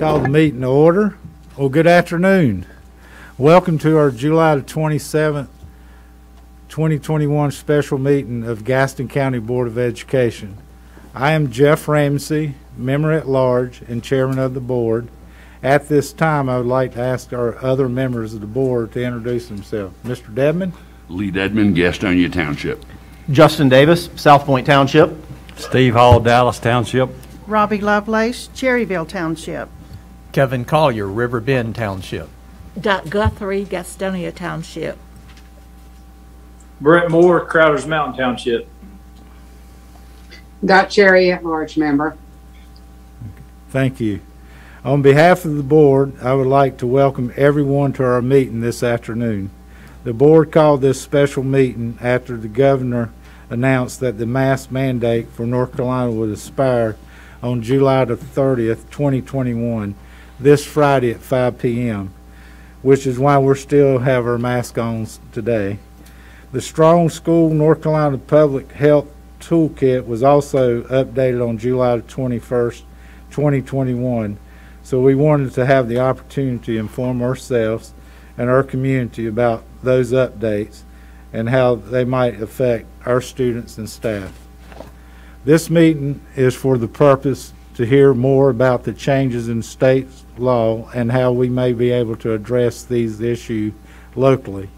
Call the meeting to order. Well, good afternoon. Welcome to our July the 27th, 2021 special meeting of Gaston County Board of Education. I am Jeff Ramsey, member at large and chairman of the board. At this time, I would like to ask our other members of the board to introduce themselves. Mr. Dedman? Lee Dedman, Gastonia Township. Justin Davis, South Point Township. Steve Hall, Dallas Township. Robbie Lovelace, Cherryville Township. Kevin Collier, River Bend Township. Dot Guthrie, Gastonia Township. Brett Moore, Crowders Mountain Township. Dot Cherry at large member. Thank you. On behalf of the board, I would like to welcome everyone to our meeting this afternoon. The board called this special meeting after the governor announced that the mask mandate for North Carolina would expire on July the 30th, 2021, this Friday at 5 p.m., which is why we still have our mask on today. The Strong School North Carolina Public Health Toolkit was also updated on July the 21st, 2021, so we wanted to have the opportunity to inform ourselves and our community about those updates and how they might affect our students and staff. This meeting is for the purpose to hear more about the changes in state law and how we may be able to address these issues locally.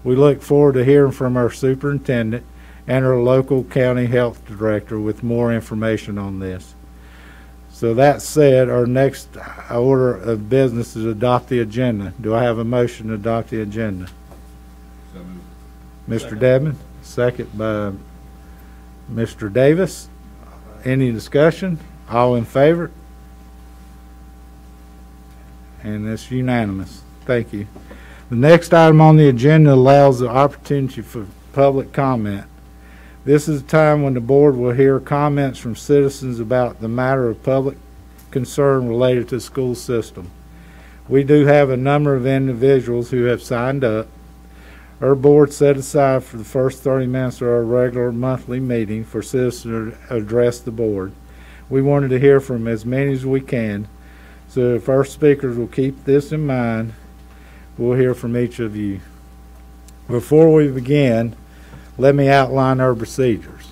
We look forward to hearing from our superintendent and our local county health director with more information on this. So that said, our next order of business is adopt the agenda. Do I have a motion to adopt the agenda? Mr. Dedman, second by Mr. Davis. Any discussion? All in favor? And it's unanimous. Thank you. The next item on the agenda allows the opportunity for public comment. This is a time when the board will hear comments from citizens about the matter of public concern related to the school system. We do have a number of individuals who have signed up. Our board set aside for the first 30 minutes of our regular monthly meeting for citizens to address the board. We wanted to hear from as many as we can, so if our speakers will keep this in mind, we'll hear from each of you. Before we begin, let me outline our procedures.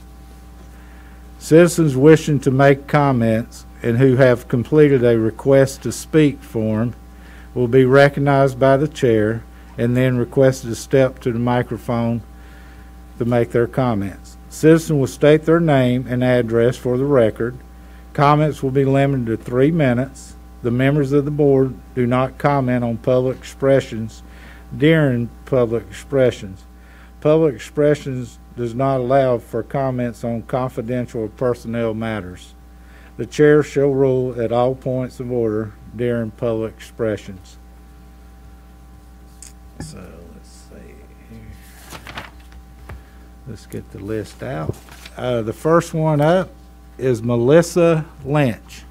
Citizens wishing to make comments and who have completed a request to speak form will be recognized by the chair and then requested to step to the microphone to make their comments. Citizens will state their name and address for the record. Comments will be limited to 3 minutes. The members of the board do not comment on public expressions during public expressions. Public expressions does not allow for comments on confidential or personnel matters. The chair shall rule at all points of order during public expressions. So let's see here. Let's get the list out. The first one up is Melissa Lynch.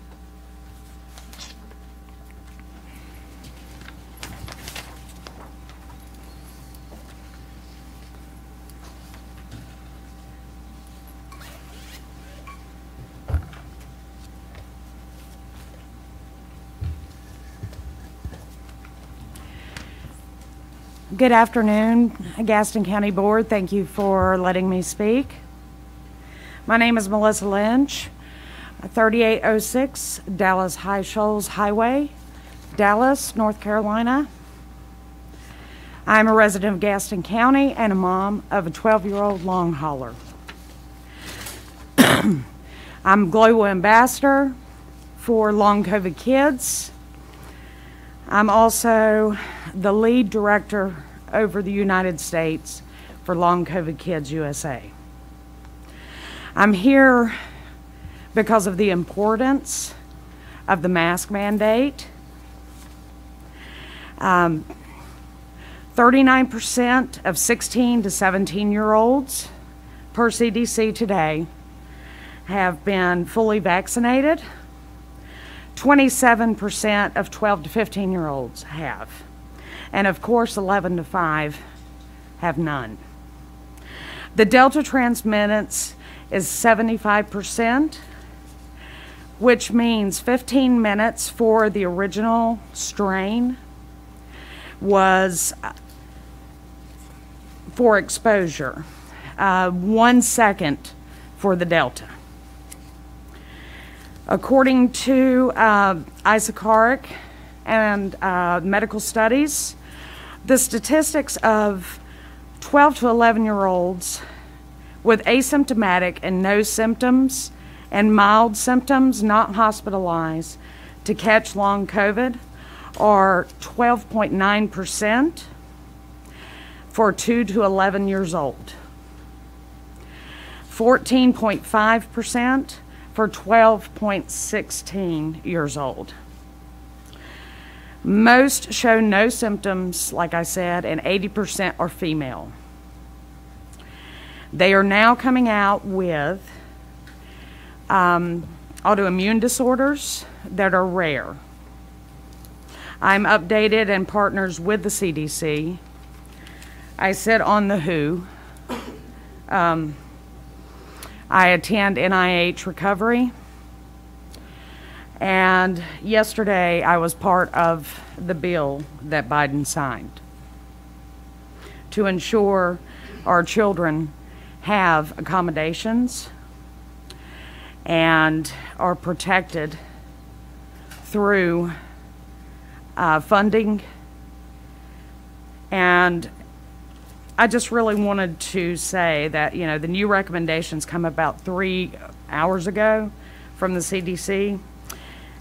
Good afternoon, Gaston County Board. Thank you for letting me speak. My name is Melissa Lynch, 3806 Dallas High Shoals Highway, Dallas, North Carolina. I'm a resident of Gaston County and a mom of a 12-year-old long hauler. I'm Global Ambassador for Long COVID Kids. I'm also the lead director over the United States for Long COVID Kids USA. I'm here because of the importance of the mask mandate. 39% of 16 to 17-year-olds per CDC today have been fully vaccinated. 27% of 12 to 15-year-olds have. And of course, 11 to 5 have none. The Delta transmittance is 75%, which means 15 minutes for the original strain was for exposure, 1 second for the Delta. According to isocaric and medical studies, the statistics of 12 to 11-year-olds with asymptomatic and no symptoms and mild symptoms not hospitalized to catch long COVID are 12.9% for 2 to 11 years old, 14.5% for 12.16 years old. Most show no symptoms, like I said, and 80% are female. They are now coming out with autoimmune disorders that are rare. I'm updated and partners with the CDC. I sit on the WHO. I attend NIH recovery. And yesterday I was part of the bill that Biden signed to ensure our children have accommodations and are protected through funding. And I just really wanted to say that, you know, the new recommendations come about 3 hours ago from the CDC,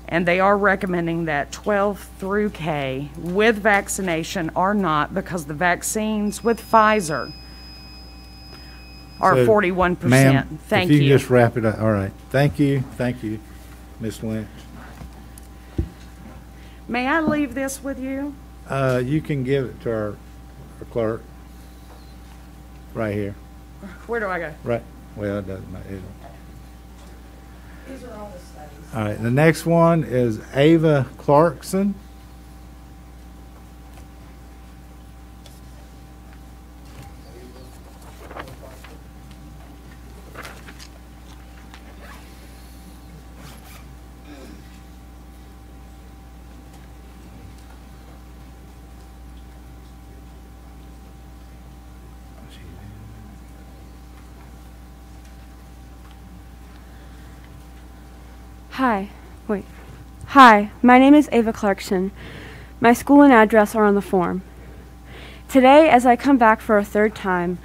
and they are recommending that 12 through K with vaccination are not, because the vaccines with Pfizer are So, 41%. Ma'am, Thank if you you. just wrap it up. All right. Thank you, Ms. Lynch. May I leave this with you? You can give it to our clerk. Right here. Where do I go? Right. Well, it doesn't matter. These are all the studies. All right. The next one is Ava Clarkson. Hi, my name is Ava Clarkson. My school and address are on the form. Today, as I come back for a third time,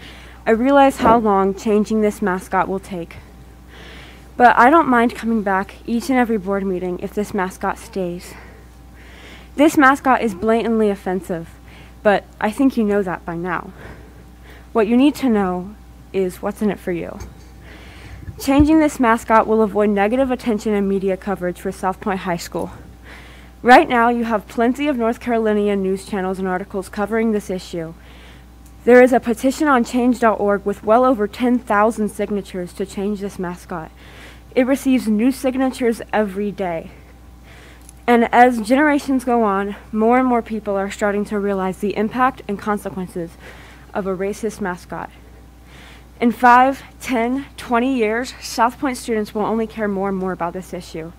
I realize how long changing this mascot will take. But I don't mind coming back each and every board meeting if this mascot stays. This mascot is blatantly offensive, but I think you know that by now. What you need to know is what's in it for you. Changing this mascot will avoid negative attention and media coverage for South Point High School. Right now, you have plenty of North Carolinian news channels and articles covering this issue. There is a petition on change.org with well over 10,000 signatures to change this mascot. It receives new signatures every day. And as generations go on, more and more people are starting to realize the impact and consequences of a racist mascot. In 5, 10, 20 years, South Point students will only care more and more about this issue.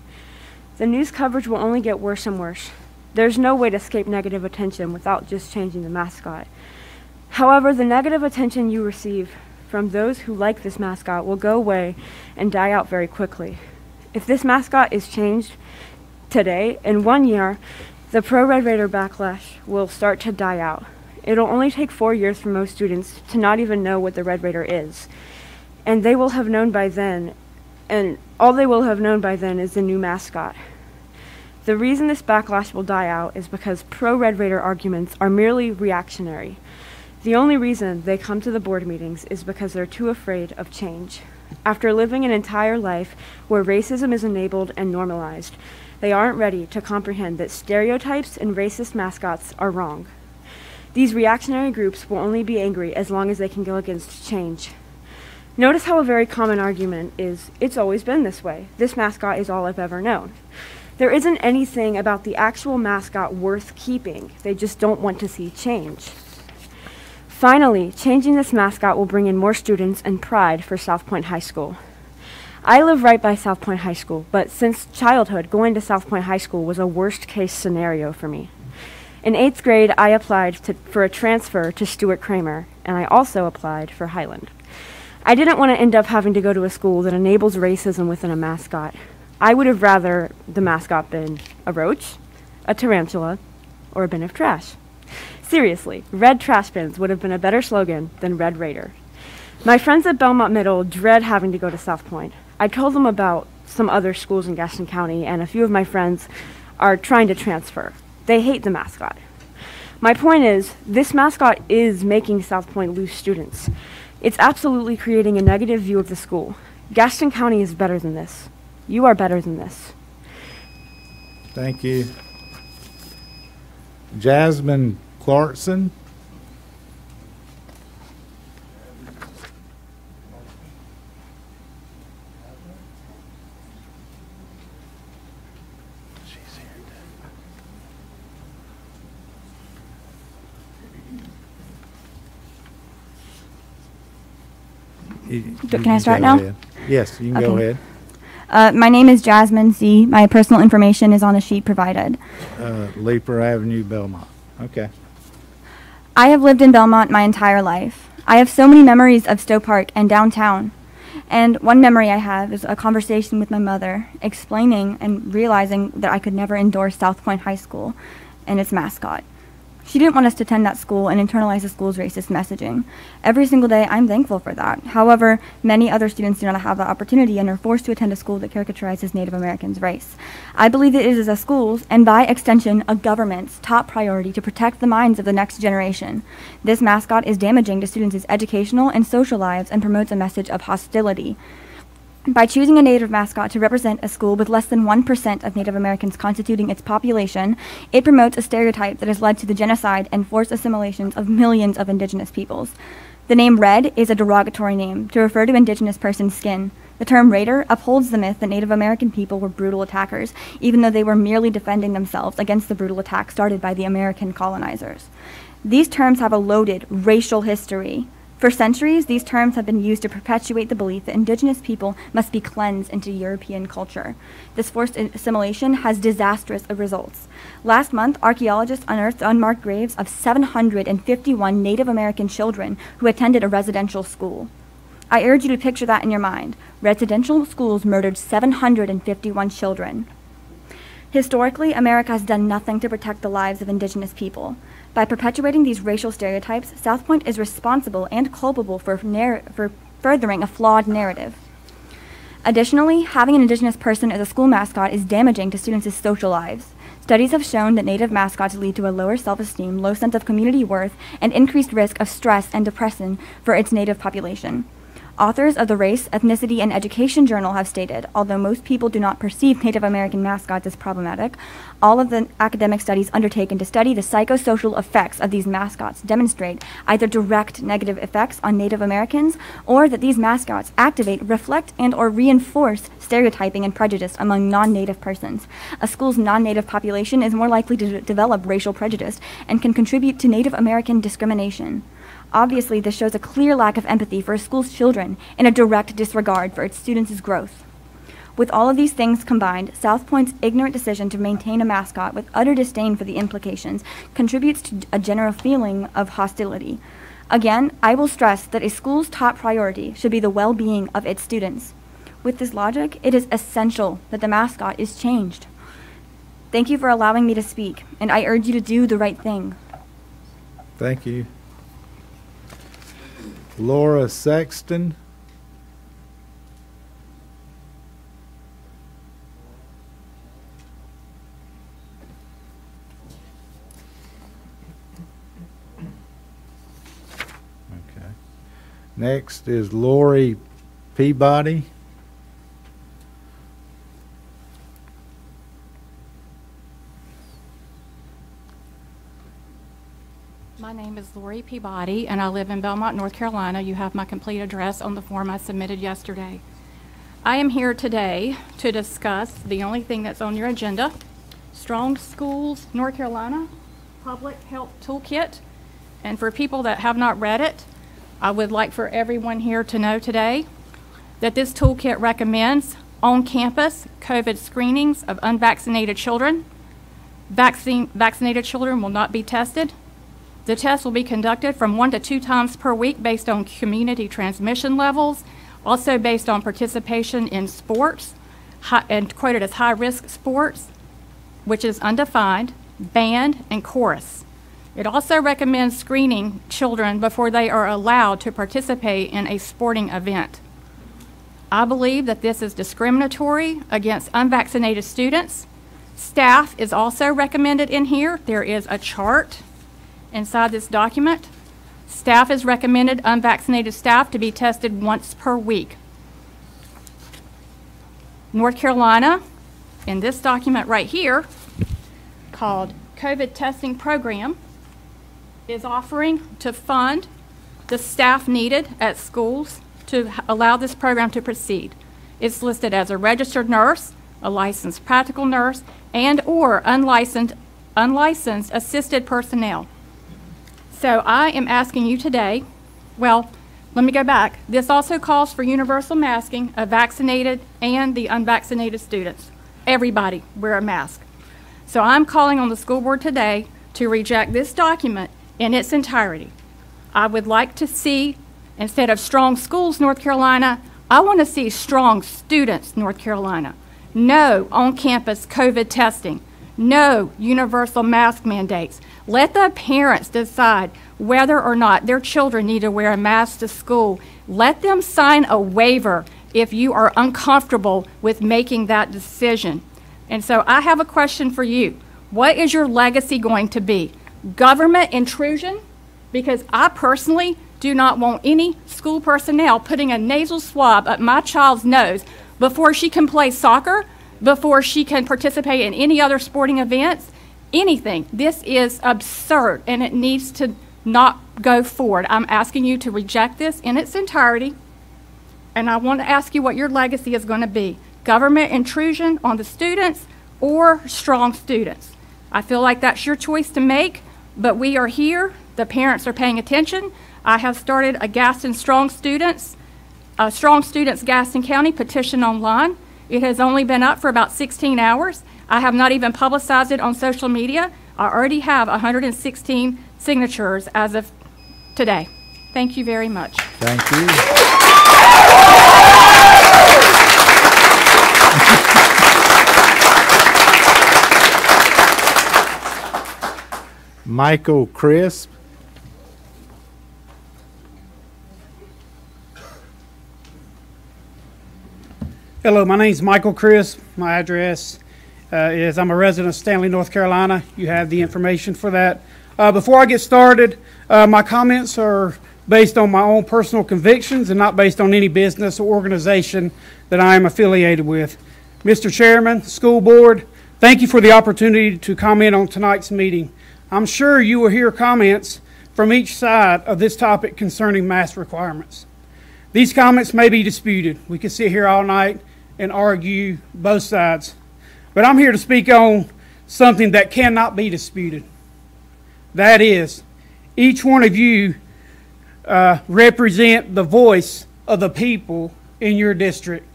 The news coverage will only get worse and worse. There's no way to escape negative attention without just changing the mascot. However, the negative attention you receive from those who like this mascot will go away and die out very quickly. If this mascot is changed today, in 1 year, the pro-Red Raider backlash will start to die out. It'll only take 4 years for most students to not even know what the Red Raider is. And they will have known by then, and all they will have known by then is the new mascot. The reason this backlash will die out is because pro-Red Raider arguments are merely reactionary. The only reason they come to the board meetings is because they're too afraid of change. After living an entire life where racism is enabled and normalized, they aren't ready to comprehend that stereotypes and racist mascots are wrong. These reactionary groups will only be angry as long as they can go against change. Notice how a very common argument is, it's always been this way. This mascot is all I've ever known. There isn't anything about the actual mascot worth keeping. They just don't want to see change. Finally, changing this mascot will bring in more students and pride for South Point High School. I live right by South Point High School, but since childhood, going to South Point High School was a worst-case scenario for me. In 8th grade, I applied for a transfer to Stuart Kramer, and I also applied for Highland. I didn't want to end up having to go to a school that enables racism within a mascot. I would have rather the mascot been a roach, a tarantula, or a bin of trash. Seriously, red trash bins would have been a better slogan than Red Raider. My friends at Belmont Middle dread having to go to South Point. I told them about some other schools in Gaston County, and a few of my friends are trying to transfer. They hate the mascot. My point is, this mascot is making South Point lose students. It's absolutely creating a negative view of the school. Gaston County is better than this. You are better than this. Thank you. Jasmine Clarkson. Can I start now? Yes, you can go Okay. ahead. My name is Jasmine C. My personal information is on the sheet provided. Leaper Avenue, Belmont. Okay. I have lived in Belmont my entire life. I have so many memories of Stowe Park and downtown. And one memory I have is a conversation with my mother explaining and realizing that I could never endorse South Point High School and its mascot. She didn't want us to attend that school and internalize the school's racist messaging. Every single day, I'm thankful for that. However, many other students do not have that opportunity and are forced to attend a school that caricaturizes Native Americans' race. I believe it is a school's, and by extension, a government's top priority to protect the minds of the next generation. This mascot is damaging to students' educational and social lives and promotes a message of hostility. By choosing a Native mascot to represent a school with less than 1% of Native Americans constituting its population, it promotes a stereotype that has led to the genocide and forced assimilations of millions of Indigenous peoples. The name Red is a derogatory name to refer to Indigenous person's skin. The term Raider upholds the myth that Native American people were brutal attackers, even though they were merely defending themselves against the brutal attack started by the American colonizers. These terms have a loaded racial history. For centuries, these terms have been used to perpetuate the belief that Indigenous people must be cleansed into European culture. This forced assimilation has disastrous results. Last month, archaeologists unearthed the unmarked graves of 751 Native American children who attended a residential school. I urge you to picture that in your mind. Residential schools murdered 751 children. Historically, America has done nothing to protect the lives of Indigenous people. By perpetuating these racial stereotypes, South Point is responsible and culpable for furthering a flawed narrative. Additionally, having an Indigenous person as a school mascot is damaging to students' social lives. Studies have shown that Native mascots lead to a lower self-esteem, low sense of community worth, and increased risk of stress and depression for its Native population. Authors of the Race, Ethnicity, and Education Journal have stated, although most people do not perceive Native American mascots as problematic, all of the academic studies undertaken to study the psychosocial effects of these mascots demonstrate either direct negative effects on Native Americans or that these mascots activate, reflect, and or reinforce stereotyping and prejudice among non-Native persons. A school's non-Native population is more likely to develop racial prejudice and can contribute to Native American discrimination. Obviously, this shows a clear lack of empathy for a school's children and a direct disregard for its students' growth. With all of these things combined, South Point's ignorant decision to maintain a mascot with utter disdain for the implications contributes to a general feeling of hostility. Again, I will stress that a school's top priority should be the well-being of its students. With this logic, it is essential that the mascot is changed. Thank you for allowing me to speak, and I urge you to do the right thing. Thank you. Laura Sexton. Okay. Next is Lori Peabody. My name is Lori Peabody, and I live in Belmont, North Carolina. You have my complete address on the form I submitted yesterday. I am here today to discuss the only thing that's on your agenda, Strong Schools North Carolina Public Health Toolkit. And for people that have not read it, I would like for everyone here to know today that this toolkit recommends on-campus COVID screenings of unvaccinated children. Vaccinated children will not be tested. The test will be conducted from 1 to 2 times per week based on community transmission levels, also based on participation in sports, and quoted as high-risk sports, which is undefined, band, and chorus. It also recommends screening children before they are allowed to participate in a sporting event. I believe that this is discriminatory against unvaccinated students. Staff is also recommended in here. There is a chart inside this document. Staff is recommended, unvaccinated staff, to be tested once per week. North Carolina, in this document right here, called COVID Testing Program, is offering to fund the staff needed at schools to allow this program to proceed. It's listed as a registered nurse, a licensed practical nurse, and or unlicensed assisted personnel. So I am asking you today, well, let me go back. This also calls for universal masking of vaccinated and the unvaccinated students. Everybody wear a mask. So I'm calling on the school board today to reject this document in its entirety. I would like to see, instead of strong schools, North Carolina, I want to see strong students, North Carolina. No on-campus COVID testing. No universal mask mandates. Let the parents decide whether or not their children need to wear a mask to school. Let them sign a waiver if you are uncomfortable with making that decision. And so I have a question for you. What is your legacy going to be? Government intrusion? Because I personally do not want any school personnel putting a nasal swab up my child's nose before she can play soccer, before she can participate in any other sporting events, anything. This is absurd, and it needs to not go forward. I'm asking you to reject this in its entirety, and I want to ask you what your legacy is going to be. Government intrusion on the students or strong students? I feel like that's your choice to make, but we are here. The parents are paying attention. I have started a Gaston Strong Students Gaston County petition online. It has only been up for about 16 hours. I have not even publicized it on social media. I already have 116 signatures as of today. Thank you very much. Thank you. Michael Crisp. Hello, my name is Michael Crisp. My address is I'm a resident of Stanley, North Carolina. You have the information for that. Before I get started, my comments are based on my own personal convictions and not based on any business or organization that I am affiliated with. Mr. Chairman, School Board, thank you for the opportunity to comment on tonight's meeting. I'm sure you will hear comments from each side of this topic concerning mask requirements. These comments may be disputed. We could sit here all night and argue both sides. But I'm here to speak on something that cannot be disputed. That is, each one of you represent the voice of the people in your district.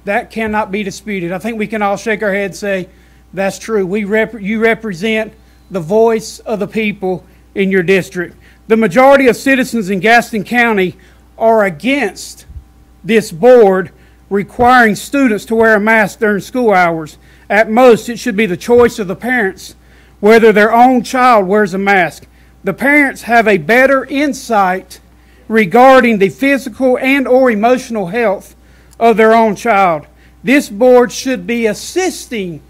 That cannot be disputed. I think we can all shake our heads and say, that's true. You represent the voice of the people in your district. The majority of citizens in Gaston County are against this board requiring students to wear a mask during school hours. At most, it should be the choice of the parents whether their own child wears a mask. The parents have a better insight regarding the physical and or emotional health of their own child. This board should be assisting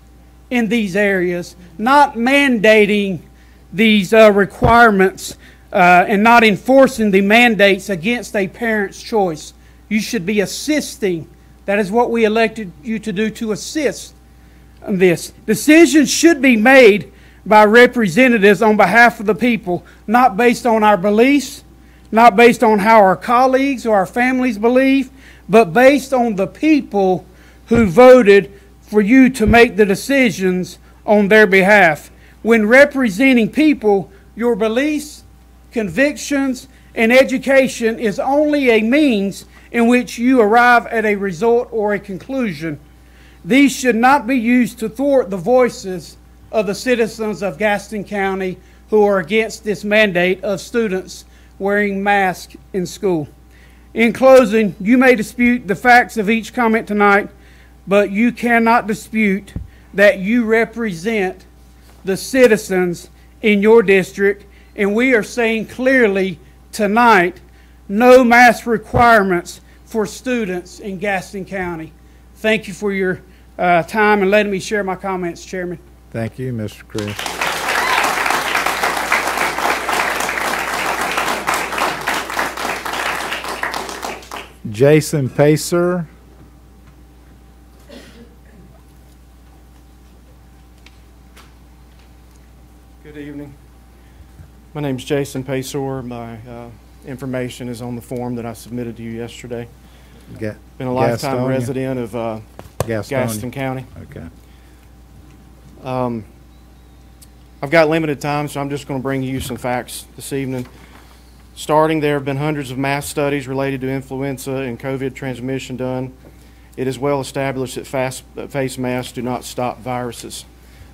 in these areas, not mandating these requirements and not enforcing the mandates against a parent's choice. You should be assisting. That is what we elected you to do, to assist in this. Decisions should be made by representatives on behalf of the people, not based on our beliefs, not based on how our colleagues or our families believe, but based on the people who voted for you to make the decisions on their behalf. When representing people, your beliefs, convictions, and education is only a means in which you arrive at a result or a conclusion. These should not be used to thwart the voices of the citizens of Gaston County who are against this mandate of students wearing masks in school. In closing, you may dispute the facts of each comment tonight, but you cannot dispute that you represent the citizens in your district, and we are saying clearly tonight, no mask requirements for students in Gaston County. Thank you for your time and letting me share my comments, Chairman. Thank you, Mr. Chris. Jason Pacer. Good evening. My name is Jason Pacer. My information is on the form that I submitted to you yesterday. Been a lifetime Gastonia. resident of Gaston County. Okay. I've got limited time, so I'm just going to bring you some facts this evening. Starting, there have been hundreds of mass studies related to influenza and COVID transmission done. It is well established that face masks do not stop viruses.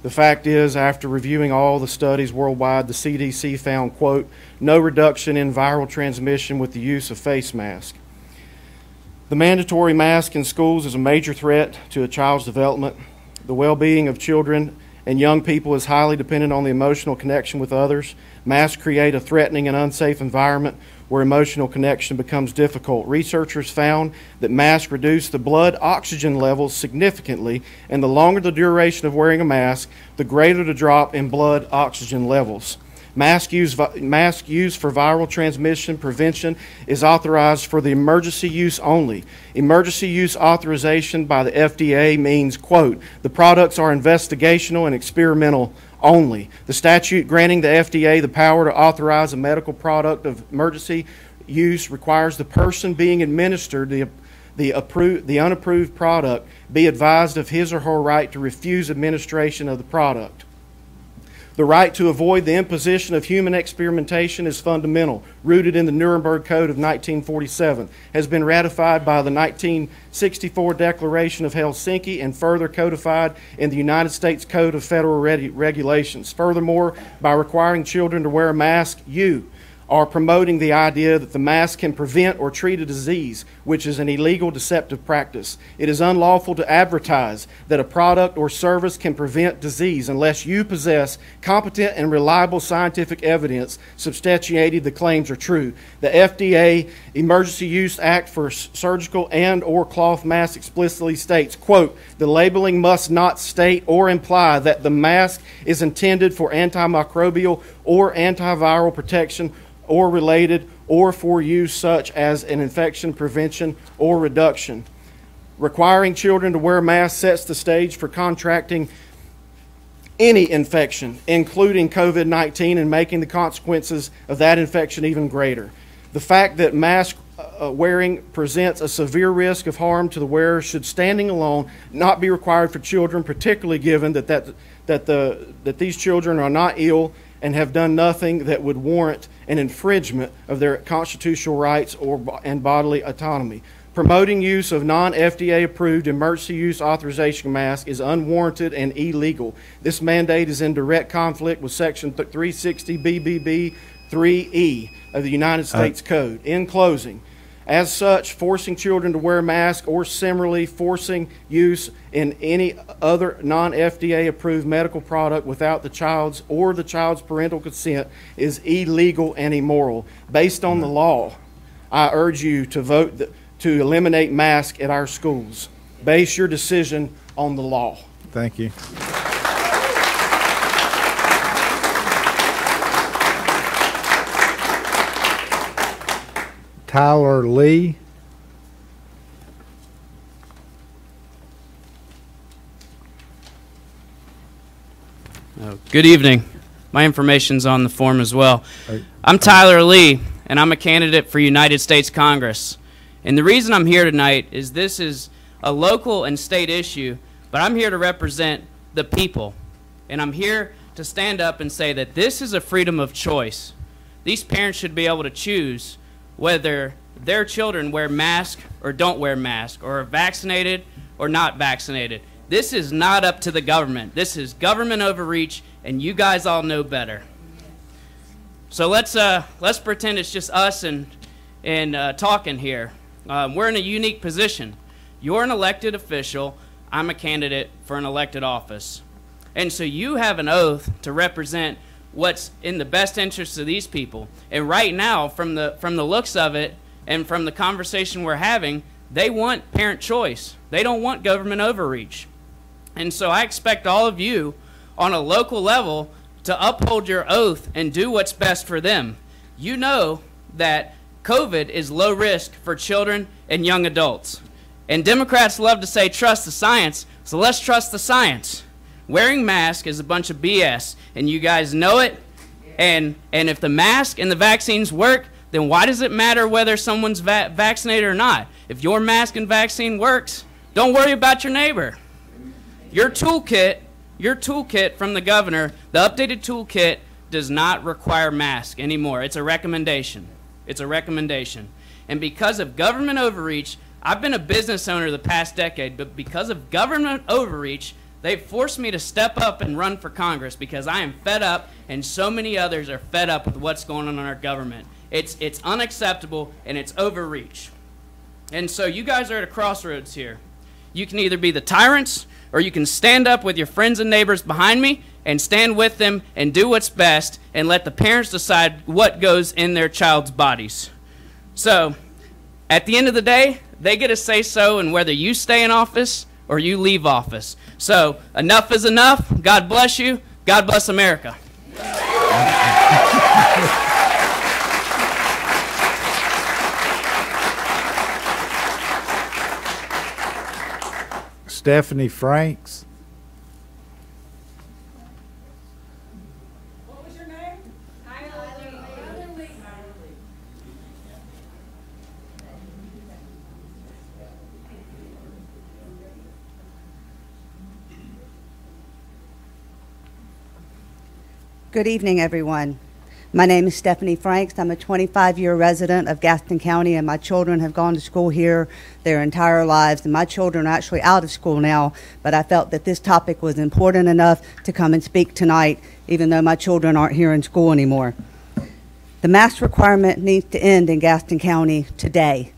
The fact is, after reviewing all the studies worldwide, the CDC found, quote, no reduction in viral transmission with the use of face masks. The mandatory mask in schools is a major threat to a child's development. The well-being of children and young people is highly dependent on the emotional connection with others. Masks create a threatening and unsafe environment where emotional connection becomes difficult. Researchers found that masks reduce the blood oxygen levels significantly, and the longer the duration of wearing a mask, the greater the drop in blood oxygen levels. Mask use for viral transmission prevention is authorized for the emergency use only. Emergency use authorization by the FDA means, quote, the products are investigational and experimental only. The statute granting the FDA the power to authorize a medical product of emergency use requires the person being administered the unapproved product be advised of his or her right to refuse administration of the product. The right to avoid the imposition of human experimentation is fundamental, rooted in the Nuremberg Code of 1947, has been ratified by the 1964 Declaration of Helsinki, and further codified in the United States Code of Federal Regulations. Furthermore, by requiring children to wear a mask, you are promoting the idea that the mask can prevent or treat a disease, which is an illegal, deceptive practice. It is unlawful to advertise that a product or service can prevent disease unless you possess competent and reliable scientific evidence substantiating the claims are true. The FDA Emergency Use Act for surgical and or cloth masks explicitly states, quote, the labeling must not state or imply that the mask is intended for antimicrobial or antiviral protection or related, or for use such as an infection prevention or reduction. Requiring children to wear masks sets the stage for contracting any infection, including COVID-19, and making the consequences of that infection even greater. The fact that mask wearing presents a severe risk of harm to the wearer should, standing alone, not be required for children, particularly given that these children are not ill and have done nothing that would warrant an infringement of their constitutional rights and bodily autonomy. Promoting use of non-FDA approved emergency use authorization masks is unwarranted and illegal. This mandate is in direct conflict with Section 360 BBB 3E of the United States Code. In closing, as such, forcing children to wear masks or similarly forcing use in any other non-FDA approved medical product without the child's parental consent is illegal and immoral. Based on the law, I urge you to vote to eliminate masks at our schools. Base your decision on the law. Thank you. Tyler Lee. Good evening. My information's on the form as well. I'm Tyler Lee, and I'm a candidate for United States Congress. And the reason I'm here tonight is this is a local and state issue, but I'm here to represent the people. And I'm here to stand up and say that this is a freedom of choice. These parents should be able to choose whether their children wear masks or don't wear masks, or are vaccinated or not vaccinated. This is not up to the government. This is government overreach, and you guys all know better. So let's pretend it's just us and talking here. We're in a unique position. You're an elected official. I'm a candidate for an elected office. And so you have an oath to represent what's in the best interest of these people. And right now, from the looks of it and from the conversation we're having, they want parent choice. They don't want government overreach. And so I expect all of you on a local level to uphold your oath and do what's best for them. You know that COVID is low risk for children and young adults. And Democrats love to say trust the science, so let's trust the science. Wearing masks is a bunch of BS, and you guys know it. And if the mask and the vaccines work, then why does it matter whether someone's vaccinated or not? If your mask and vaccine works, don't worry about your neighbor. Your toolkit from the governor, the updated toolkit, does not require masks anymore. It's a recommendation. It's a recommendation. And because of government overreach, I've been a business owner the past decade, but because of government overreach, they've forced me to step up and run for Congress because I am fed up, and so many others are fed up with what's going on in our government. It's unacceptable, and it's overreach. And so you guys are at a crossroads here. You can either be the tyrants, or you can stand up with your friends and neighbors behind me and stand with them and do what's best and let the parents decide what goes in their child's bodies. So, at the end of the day, they get a say-so in whether you stay in office or you leave office. So, enough is enough. God bless you. God bless America. Stephanie Franks. What was your name? Good evening, everyone. My name is Stephanie Franks. I'm a 25-year resident of Gaston County, and my children have gone to school here their entire lives. And my children are actually out of school now, but I felt that this topic was important enough to come and speak tonight, even though my children aren't here in school anymore. The mask requirement needs to end in Gaston County today.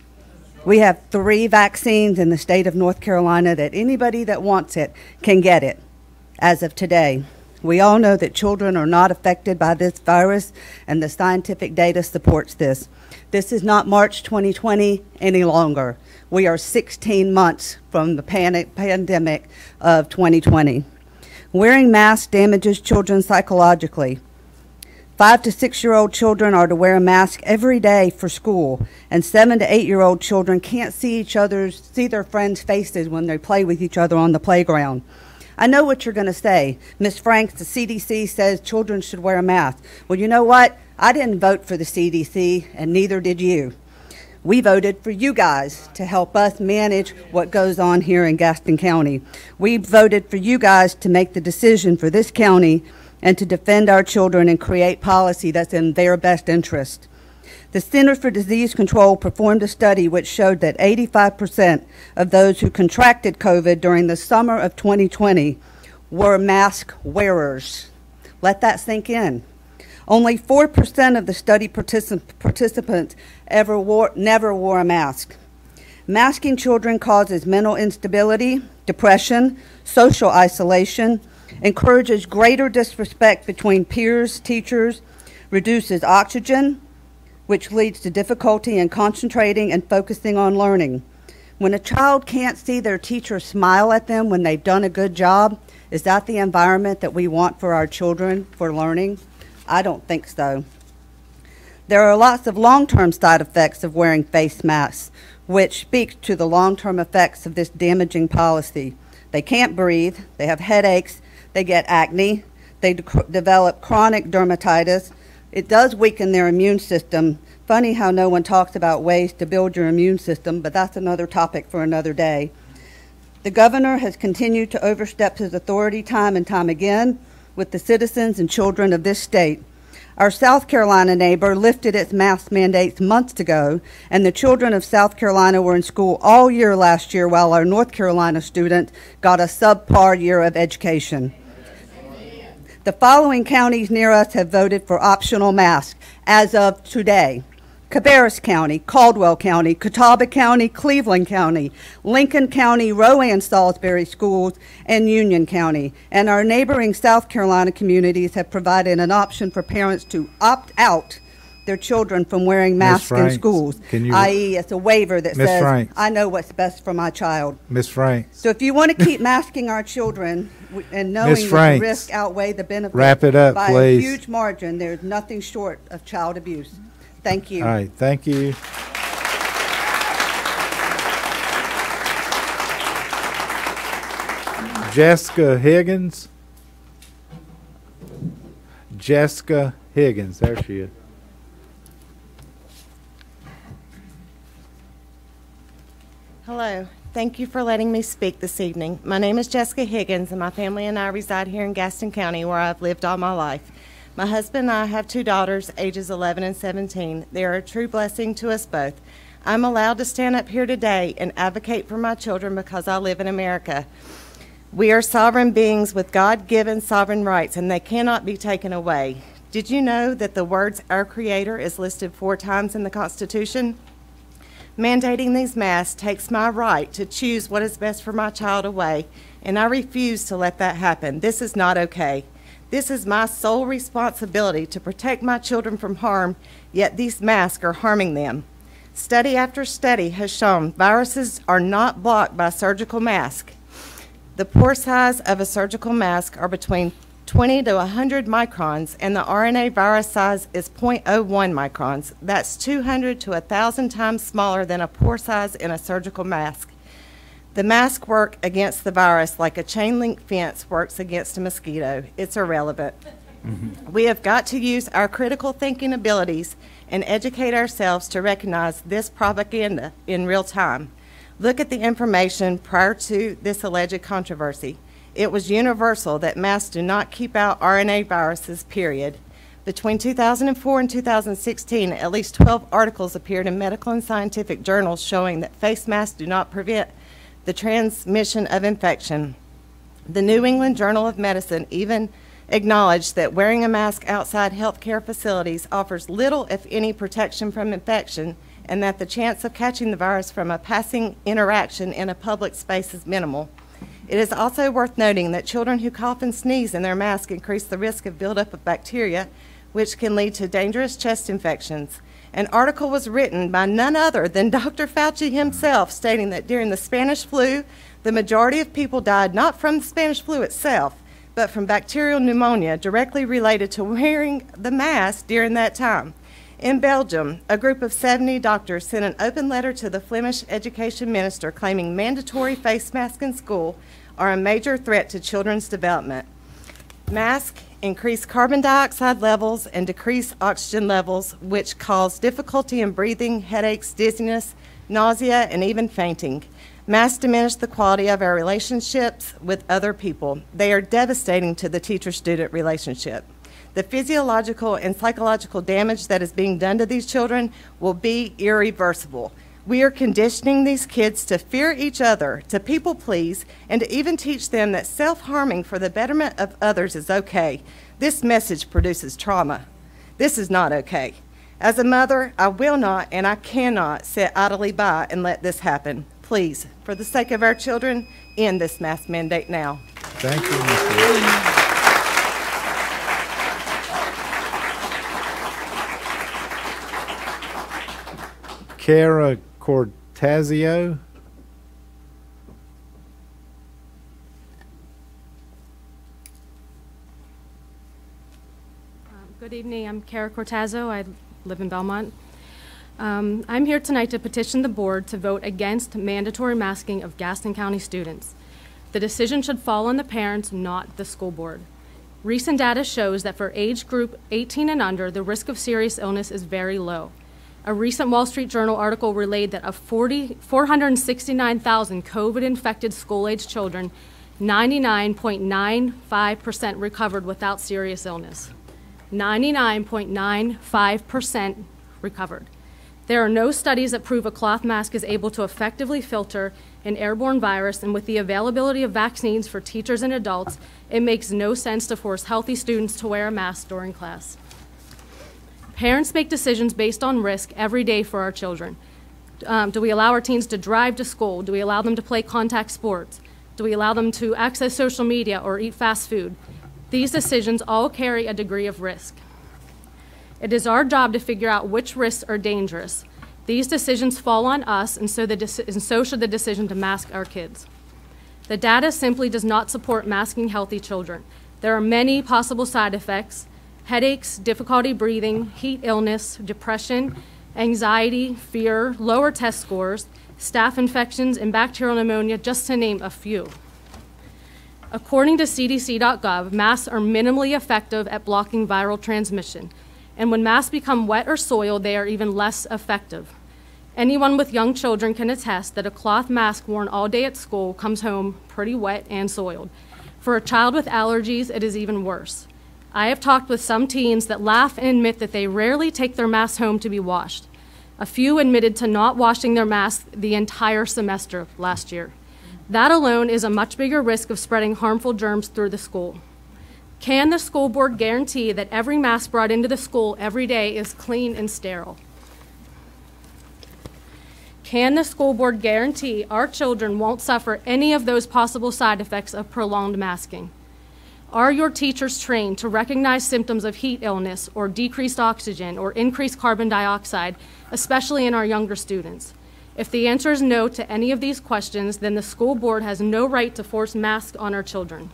We have 3 vaccines in the state of North Carolina that anybody that wants it can get it as of today. We all know that children are not affected by this virus, and the scientific data supports this. This is not March 2020 any longer. We are 16 months from the pandemic of 2020. Wearing masks damages children psychologically. 5 to 6-year-old children are to wear a mask every day for school, and 7 to 8-year-old children can't see their friends' faces when they play with each other on the playground. I know what you're going to say. Ms. Franks, the CDC says children should wear a mask. Well, you know what? I didn't vote for the CDC, and neither did you. We voted for you guys to help us manage what goes on here in Gaston County. We voted for you guys to make the decision for this county and to defend our children and create policy that's in their best interest. The Center for Disease Control performed a study which showed that 85% of those who contracted COVID during the summer of 2020 were mask wearers. Let that sink in. Only 4% of the study participants never wore a mask. Masking children causes mental instability, depression, social isolation, encourages greater disrespect between peers, teachers, reduces oxygen, which leads to difficulty in concentrating and focusing on learning. When a child can't see their teacher smile at them when they've done a good job, is that the environment that we want for our children for learning? I don't think so. There are lots of long-term side effects of wearing face masks, which speaks to the long-term effects of this damaging policy. They can't breathe, they have headaches, they get acne, they develop chronic dermatitis. It does weaken their immune system. Funny how no one talks about ways to build your immune system, but that's another topic for another day. The governor has continued to overstep his authority time and time again with the citizens and children of this state. Our South Carolina neighbor lifted its mask mandates months ago, and the children of South Carolina were in school all year last year, while our North Carolina students got a subpar year of education. The following counties near us have voted for optional masks as of today: Cabarrus County, Caldwell County, Catawba County, Cleveland County, Lincoln County, Rowan Salisbury Schools, and Union County. And our neighboring South Carolina communities have provided an option for parents to opt out their children from wearing masks in schools, i.e. it's a waiver that says, Franks, I know what's best for my child. Ms. Franks. So if you want to keep masking our children and knowing that the risk outweigh the benefit wrap it up, by please. A huge margin, there's nothing short of child abuse. Thank you. All right, thank you. Jessica Higgins. Jessica Higgins, there she is. Hello. Thank you for letting me speak this evening. My name is Jessica Higgins, and my family and I reside here in Gaston County, where I've lived all my life. My husband and I have 2 daughters, ages 11 and 17. They are a true blessing to us both. I'm allowed to stand up here today and advocate for my children because I live in America. We are sovereign beings with God-given sovereign rights, and they cannot be taken away. Did you know that the words "our Creator" is listed 4 times in the Constitution? Mandating these masks takes my right to choose what is best for my child away, and I refuse to let that happen. This is not okay. This is my sole responsibility to protect my children from harm, yet these masks are harming them. Study after study has shown viruses are not blocked by surgical masks. The pore size of a surgical mask are between 20 to 100 microns, and the RNA virus size is 0.01 microns. That's 200 to 1,000 times smaller than a pore size in a surgical mask. The masks work against the virus like a chain link fence works against a mosquito. It's irrelevant. We have got to use our critical thinking abilities and educate ourselves to recognize this propaganda in real time. Look at the information prior to this alleged controversy. It was universal that masks do not keep out RNA viruses, period. Between 2004 and 2016, at least 12 articles appeared in medical and scientific journals showing that face masks do not prevent the transmission of infection. The New England Journal of Medicine even acknowledged that wearing a mask outside healthcare facilities offers little, if any, protection from infection, and that the chance of catching the virus from a passing interaction in a public space is minimal. It is also worth noting that children who cough and sneeze in their mask increase the risk of buildup of bacteria, which can lead to dangerous chest infections. An article was written by none other than Dr. Fauci himself, stating that during the Spanish flu, the majority of people died not from the Spanish flu itself, but from bacterial pneumonia directly related to wearing the mask during that time. In Belgium, a group of 70 doctors sent an open letter to the Flemish education minister claiming mandatory face masks in school are a major threat to children's development. Masks increase carbon dioxide levels and decrease oxygen levels, which cause difficulty in breathing, headaches, dizziness, nausea, and even fainting. Masks diminish the quality of our relationships with other people. They are devastating to the teacher-student relationship. The physiological and psychological damage that is being done to these children will be irreversible. We are conditioning these kids to fear each other, to people please, and to even teach them that self-harming for the betterment of others is okay. This message produces trauma. This is not okay. As a mother, I will not and I cannot sit idly by and let this happen. Please, for the sake of our children, end this mask mandate now. Thank you, Ms. Kara Cortazio. Good evening. I'm Kara Cortazio. I live in Belmont. I'm here tonight to petition the board to vote against mandatory masking of Gaston County students. The decision should fall on the parents, not the school board. Recent data shows that for age group 18 and under, the risk of serious illness is very low. A recent Wall Street Journal article relayed that of 469,000 COVID-infected school-age children, 99.95% recovered without serious illness. 99.95% recovered. There are no studies that prove a cloth mask is able to effectively filter an airborne virus, and with the availability of vaccines for teachers and adults, it makes no sense to force healthy students to wear a mask during class. Parents make decisions based on risk every day for our children. Do we allow our teens to drive to school? Do we allow them to play contact sports? Do we allow them to access social media or eat fast food? These decisions all carry a degree of risk. It is our job to figure out which risks are dangerous. These decisions fall on us, and so should the decision to mask our kids. The data simply does not support masking healthy children. There are many possible side effects: headaches, difficulty breathing, heat illness, depression, anxiety, fear, lower test scores, staph infections, and bacterial pneumonia, just to name a few. According to CDC.gov, masks are minimally effective at blocking viral transmission. And when masks become wet or soiled, they are even less effective. Anyone with young children can attest that a cloth mask worn all day at school comes home pretty wet and soiled. For a child with allergies, it is even worse. I have talked with some teens that laugh and admit that they rarely take their masks home to be washed. A few admitted to not washing their masks the entire semester last year. That alone is a much bigger risk of spreading harmful germs through the school. Can the school board guarantee that every mask brought into the school every day is clean and sterile? Can the school board guarantee our children won't suffer any of those possible side effects of prolonged masking? Are your teachers trained to recognize symptoms of heat illness or decreased oxygen or increased carbon dioxide, especially in our younger students? If the answer is no to any of these questions, then the school board has no right to force masks on our children.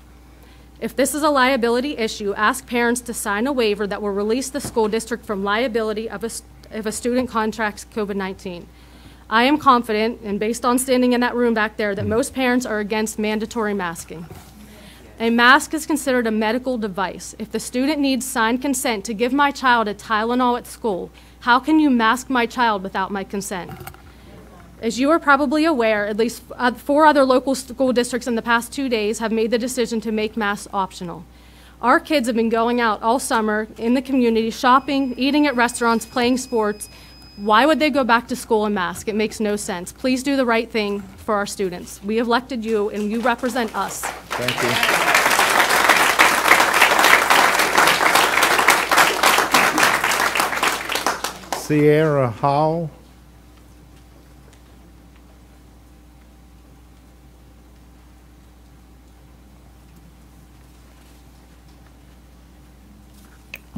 If this is a liability issue, ask parents to sign a waiver that will release the school district from liability if a student contracts COVID-19. I am confident, and based on standing in that room back there, that most parents are against mandatory masking. A mask is considered a medical device. If the student needs signed consent to give my child a Tylenol at school, how can you mask my child without my consent? As you are probably aware, at least 4 other local school districts in the past 2 days have made the decision to make masks optional. Our kids have been going out all summer in the community, shopping, eating at restaurants, playing sports. Why would they go back to school in masks? It makes no sense. Please do the right thing for our students. We have elected you, and you represent us. Thank you. Sierra Hall.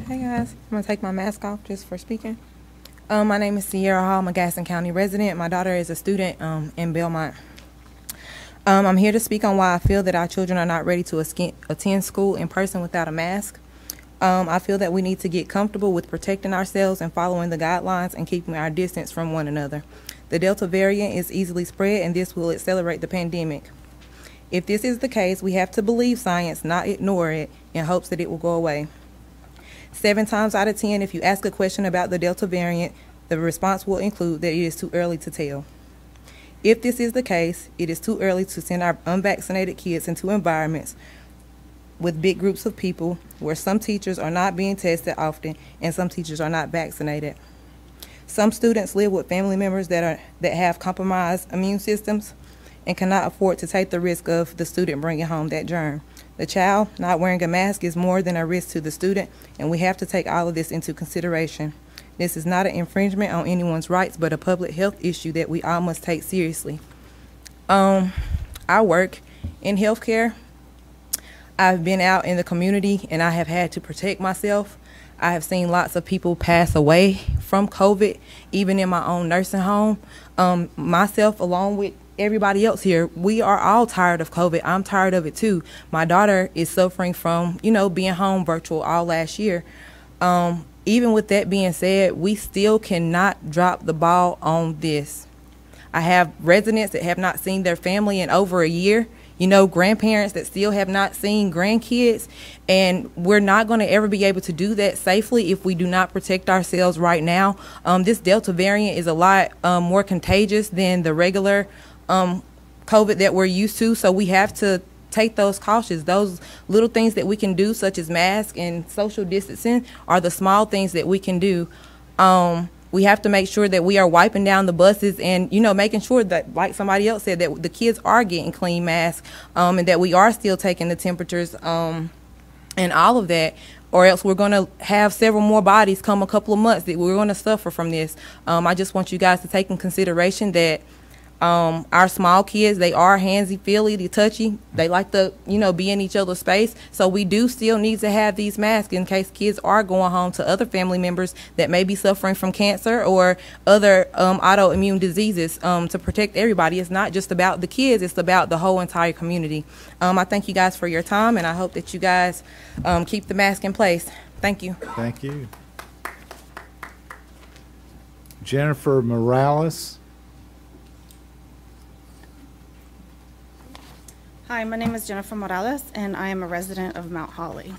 Hey guys, I'm going to take my mask off just for speaking. My name is Sierra Hall. I'm a Gaston County resident. My daughter is a student in Belmont. I'm here to speak on why I feel that our children are not ready to attend school in person without a mask. I feel that we need to get comfortable with protecting ourselves and following the guidelines and keeping our distance from one another. The Delta variant is easily spread, and this will accelerate the pandemic. If this is the case, we have to believe science, not ignore it, in hopes that it will go away. 7 times out of 10, if you ask a question about the Delta variant, the response will include that it is too early to tell. If this is the case, it is too early to send our unvaccinated kids into environments with big groups of people where some teachers are not being tested often and some teachers are not vaccinated. Some students live with family members that have compromised immune systems and cannot afford to take the risk of the student bringing home that germ. The child not wearing a mask is more than a risk to the student, and we have to take all of this into consideration. This is not an infringement on anyone's rights, but a public health issue that we all must take seriously. I work in healthcare. I've been out in the community, and I have had to protect myself. I have seen lots of people pass away from COVID, even in my own nursing home. Myself, along with everybody else here, we are all tired of COVID. I'm tired of it too. My daughter is suffering from, being home virtual all last year. Even with that being said, we still cannot drop the ball on this. I have residents that have not seen their family in over a year. Grandparents that still have not seen grandkids, and we're not going to ever be able to do that safely if we do not protect ourselves right now. This Delta variant is a lot more contagious than the regular COVID that we're used to, so we have to take those cautions. Those little things that we can do, such as masks and social distancing, are the small things that we can do. We have to make sure that we are wiping down the buses and, making sure that, like somebody else said, that the kids are getting clean masks, and that we are still taking the temperatures and all of that, or else we're going to have several more bodies come a couple of months that we're going to suffer from this. I just want you guys to take in consideration that our small kids, they are handsy, feely, they touchy. They like to, be in each other's space. So we do still need to have these masks in case kids are going home to other family members that may be suffering from cancer or other autoimmune diseases, to protect everybody. It's not just about the kids, it's about the whole entire community. I thank you guys for your time, and I hope that you guys keep the mask in place. Thank you. Thank you. Jennifer Morales. Hi, my name is Jennifer Morales, and I am a resident of Mount Holly.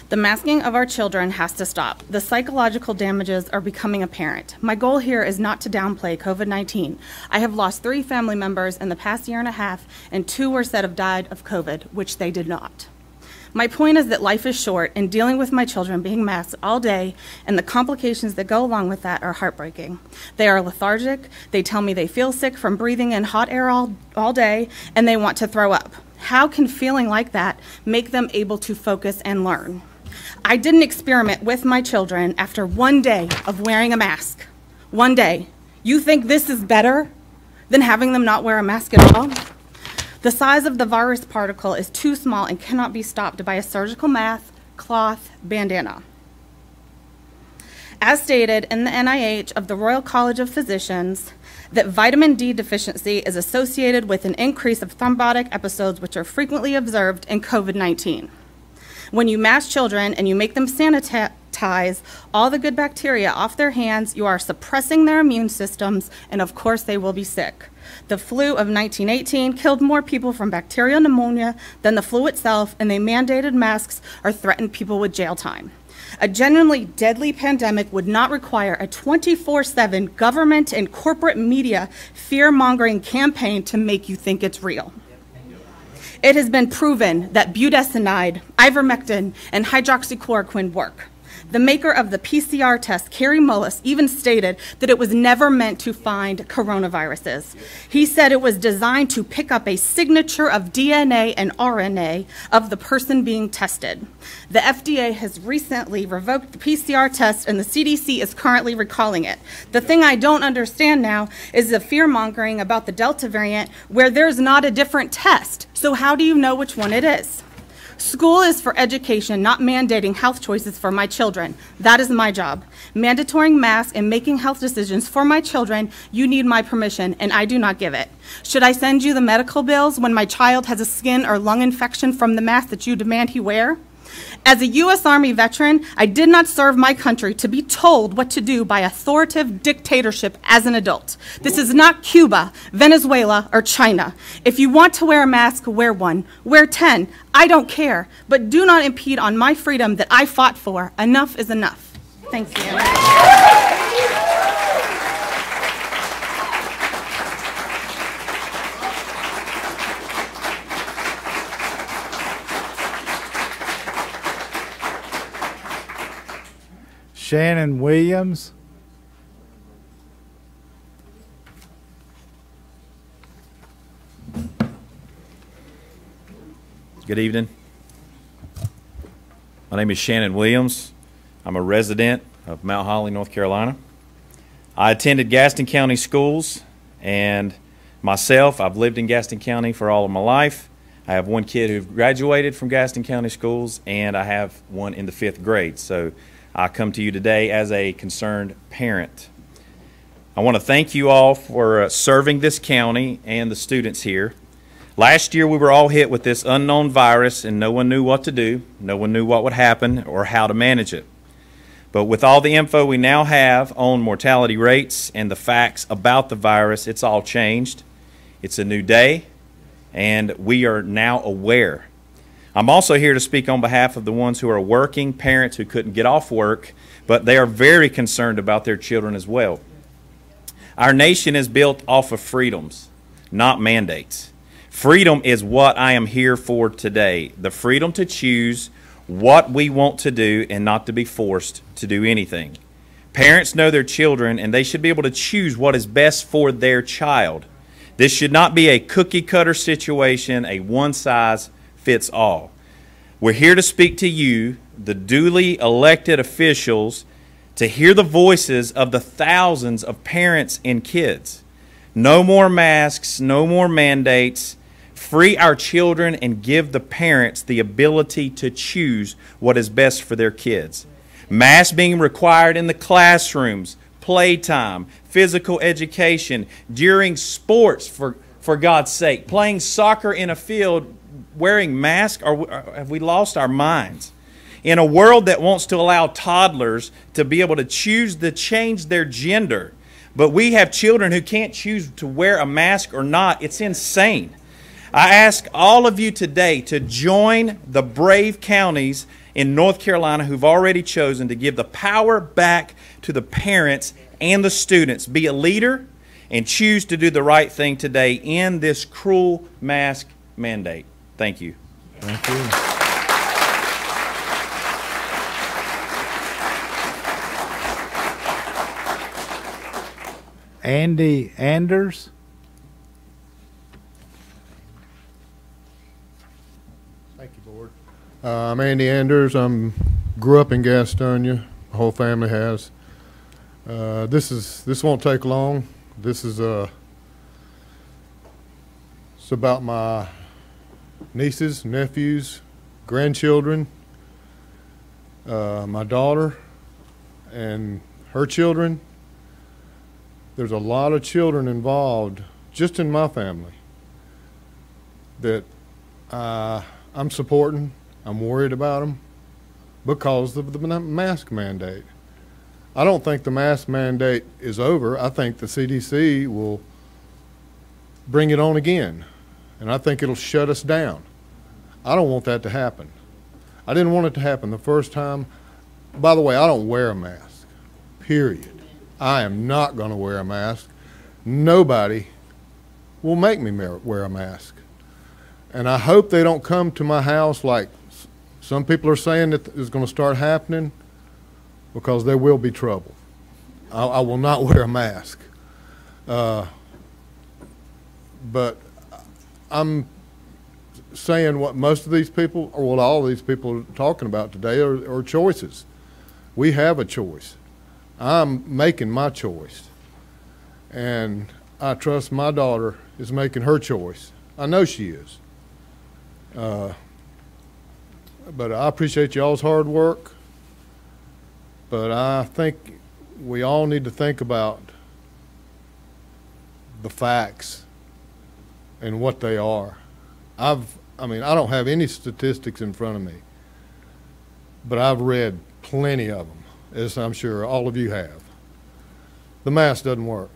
The masking of our children has to stop. The psychological damages are becoming apparent. My goal here is not to downplay COVID-19. I have lost 3 family members in the past year and a half, and 2 were said have died of COVID, which they did not. My point is that life is short, and dealing with my children being masked all day and the complications that go along with that are heartbreaking. They are lethargic, they tell me they feel sick from breathing in hot air all day, and they want to throw up. How can feeling like that make them able to focus and learn? I did an experiment with my children after one day of wearing a mask. One day. You think this is better than having them not wear a mask at all? The size of the virus particle is too small and cannot be stopped by a surgical mask, cloth, bandana. As stated in the NIH of the Royal College of Physicians, that vitamin D deficiency is associated with an increase of thrombotic episodes which are frequently observed in COVID-19. When you mask children and you make them sanitize all the good bacteria off their hands, you are suppressing their immune systems, and of course they will be sick. The flu of 1918 killed more people from bacterial pneumonia than the flu itself, and they mandated masks or threatened people with jail time. A genuinely deadly pandemic would not require a 24/7 government and corporate media fear-mongering campaign to make you think it's real. It has been proven that budesonide, ivermectin, and hydroxychloroquine work. The maker of the PCR test, Kerry Mullis, even stated that it was never meant to find coronaviruses. He said it was designed to pick up a signature of DNA and RNA of the person being tested. The FDA has recently revoked the PCR test, and the CDC is currently recalling it. The thing I don't understand now is the fear-mongering about the Delta variant, where there's not a different test. So how do you know which one it is? School is for education, not mandating health choices for my children. That is my job. Mandatory masks and making health decisions for my children, you need my permission, and I do not give it. Should I send you the medical bills when my child has a skin or lung infection from the mask that you demand he wear? As a U.S. Army veteran, I did not serve my country to be told what to do by authoritative dictatorship as an adult. This is not Cuba, Venezuela, or China. If you want to wear a mask, wear one. Wear 10. I don't care. But do not impede on my freedom that I fought for. Enough is enough. Thank you. Shannon Williams. Good evening. My name is Shannon Williams. I'm a resident of Mount Holly, North Carolina. I attended Gaston County schools, and myself, I've lived in Gaston County for all of my life. I have one kid who graduated from Gaston County schools, and I have one in the 5th grade. So I come to you today as a concerned parent. I want to thank you all for serving this county and the students here. Last year we were all hit with this unknown virus, and no one knew what to do. No one knew what would happen or how to manage it. But with all the info we now have on mortality rates and the facts about the virus, it's all changed. It's a new day, and we are now aware. I'm also here to speak on behalf of the ones who are working parents who couldn't get off work, but they are very concerned about their children as well. Our nation is built off of freedoms, not mandates. Freedom is what I am here for today. The freedom to choose what we want to do and not to be forced to do anything. Parents know their children, and they should be able to choose what is best for their child. This should not be a cookie-cutter situation, a one-size-fits all. We're here to speak to you, the duly elected officials, to hear the voices of the thousands of parents and kids. No more masks, no more mandates. Free our children and give the parents the ability to choose what is best for their kids. Masks being required in the classrooms, playtime, physical education, during sports, for God's sake, playing soccer in a field, wearing masks, or have we lost our minds? In a world that wants to allow toddlers to be able to choose to change their gender, but we have children who can't choose to wear a mask or not, it's insane. I ask all of you today to join the brave counties in North Carolina who've already chosen to give the power back to the parents and the students. Be a leader and choose to do the right thing today in this cruel mask mandate. Thank you. Thank you. Andy Anders. Thank you, Board. I'm Andy Anders. Grew up in Gastonia. My whole family has. This won't take long. This is it's about my nieces, nephews, grandchildren, my daughter, and her children. There's a lot of children involved just in my family that I'm supporting. I'm worried about them because of the mask mandate. I don't think the mask mandate is over. I think the CDC will bring it on again, and I think it'll shut us down. I don't want that to happen. I didn't want it to happen the first time. By the way, I don't wear a mask, period. I am not going to wear a mask. Nobody will make me wear a mask. And I hope they don't come to my house like some people are saying that is going to start happening, because there will be trouble. I will not wear a mask. But I'm saying what most of these people, or what all of these people are talking about today are choices. We have a choice. I'm making my choice. And I trust my daughter is making her choice. I know she is. But I appreciate y'all's hard work. But I think we all need to think about the facts and what they are. I mean, I don't have any statistics in front of me, but I've read plenty of them, as I'm sure all of you have. The mask doesn't work,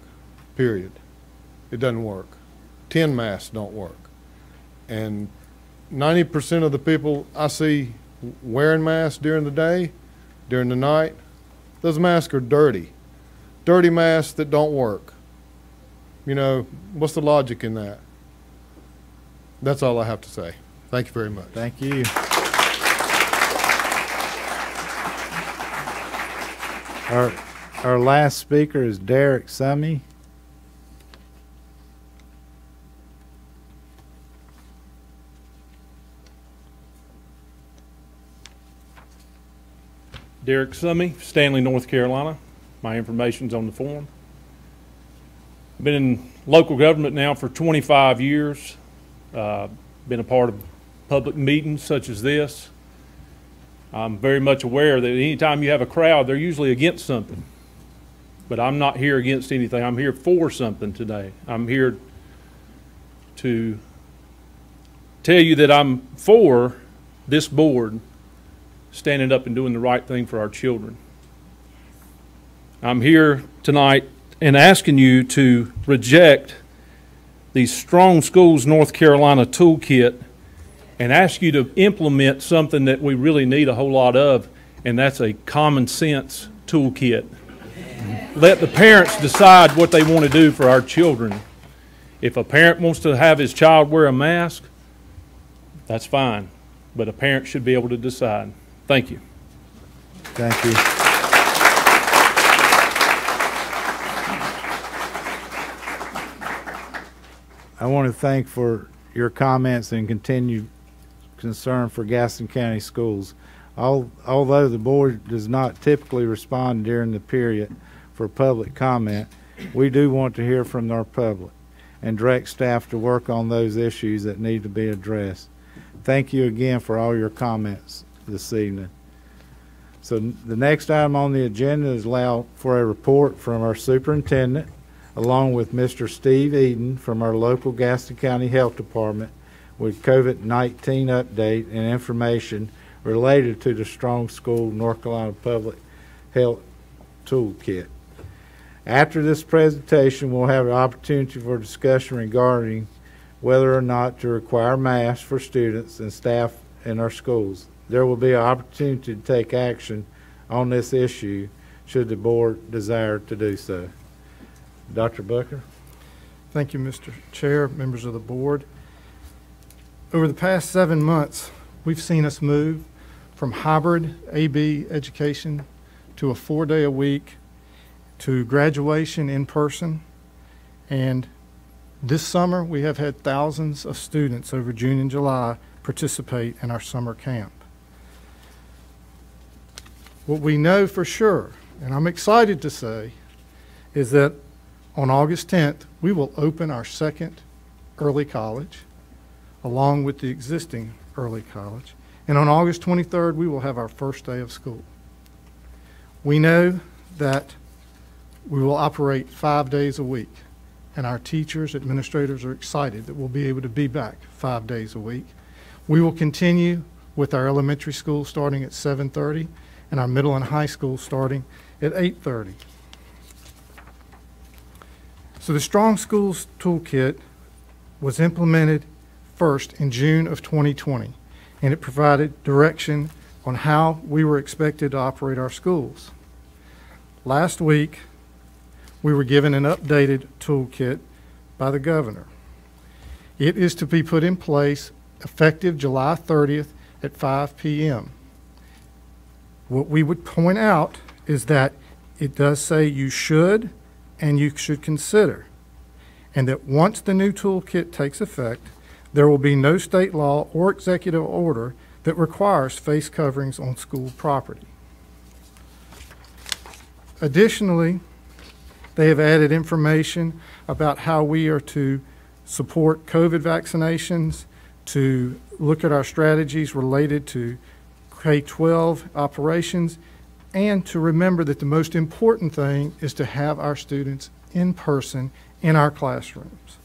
period. It doesn't work. 10 masks don't work. And 90% of the people I see wearing masks during the day, during the night, those masks are dirty. Dirty masks that don't work. You know, what's the logic in that? That's all I have to say. Thank you very much. Thank you. Our last speaker is Derek Summey. Derek Summey, Stanley, North Carolina. My information's on the form. I've been in local government now for 25 years. Been a part of public meetings such as this. I'm very much aware that anytime you have a crowd, they're usually against something. But I'm not here against anything. I'm here for something today. I'm here to tell you that I'm for this board standing up and doing the right thing for our children. I'm here tonight and asking you to reject the Strong Schools North Carolina toolkit and ask you to implement something that we really need a whole lot of, and that's a common sense toolkit. Let the parents decide what they want to do for our children. If a parent wants to have his child wear a mask, that's fine, but a parent should be able to decide. Thank you. Thank you. I want to thank for your comments and continued concern for Gaston County schools. Although the board does not typically respond during the period for public comment, we do want to hear from our public and direct staff to work on those issues that need to be addressed. Thank you again for all your comments this evening. So the next item on the agenda is allowed for a report from our superintendent, along with Mr. Steve Eden from our local Gaston County Health Department with COVID-19 update and information related to the Strong School North Carolina Public Health Toolkit. After this presentation, we'll have an opportunity for discussion regarding whether or not to require masks for students and staff in our schools. There will be an opportunity to take action on this issue should the board desire to do so. Dr. Bucker. Thank you, Mr. Chair, members of the board. Over the past 7 months, we've seen us move from hybrid AB education to a 4-day-a-week, to graduation in person, And this summer, we have had thousands of students over June and July participate in our summer camp. What we know for sure, and I'm excited to say, is that on August 10th, we will open our second early college, along with the existing early college. And on August 23rd, we will have our first day of school. We know that we will operate 5 days a week, and our teachers, administrators are excited that we'll be able to be back 5 days a week. We will continue with our elementary school starting at 7:30 and our middle and high school starting at 8:30. So the Strong Schools Toolkit was implemented first in June of 2020, and it provided direction on how we were expected to operate our schools. Last week, we were given an updated toolkit by the governor. It is to be put in place effective July 30th at 5 p.m. What we would point out is that it does say you should and you should consider, and that once the new toolkit takes effect, there will be no state law or executive order that requires face coverings on school property. Additionally, they have added information about how we are to support COVID vaccinations, to look at our strategies related to K-12 operations, and to remember that the most important thing is to have our students in person in our classrooms.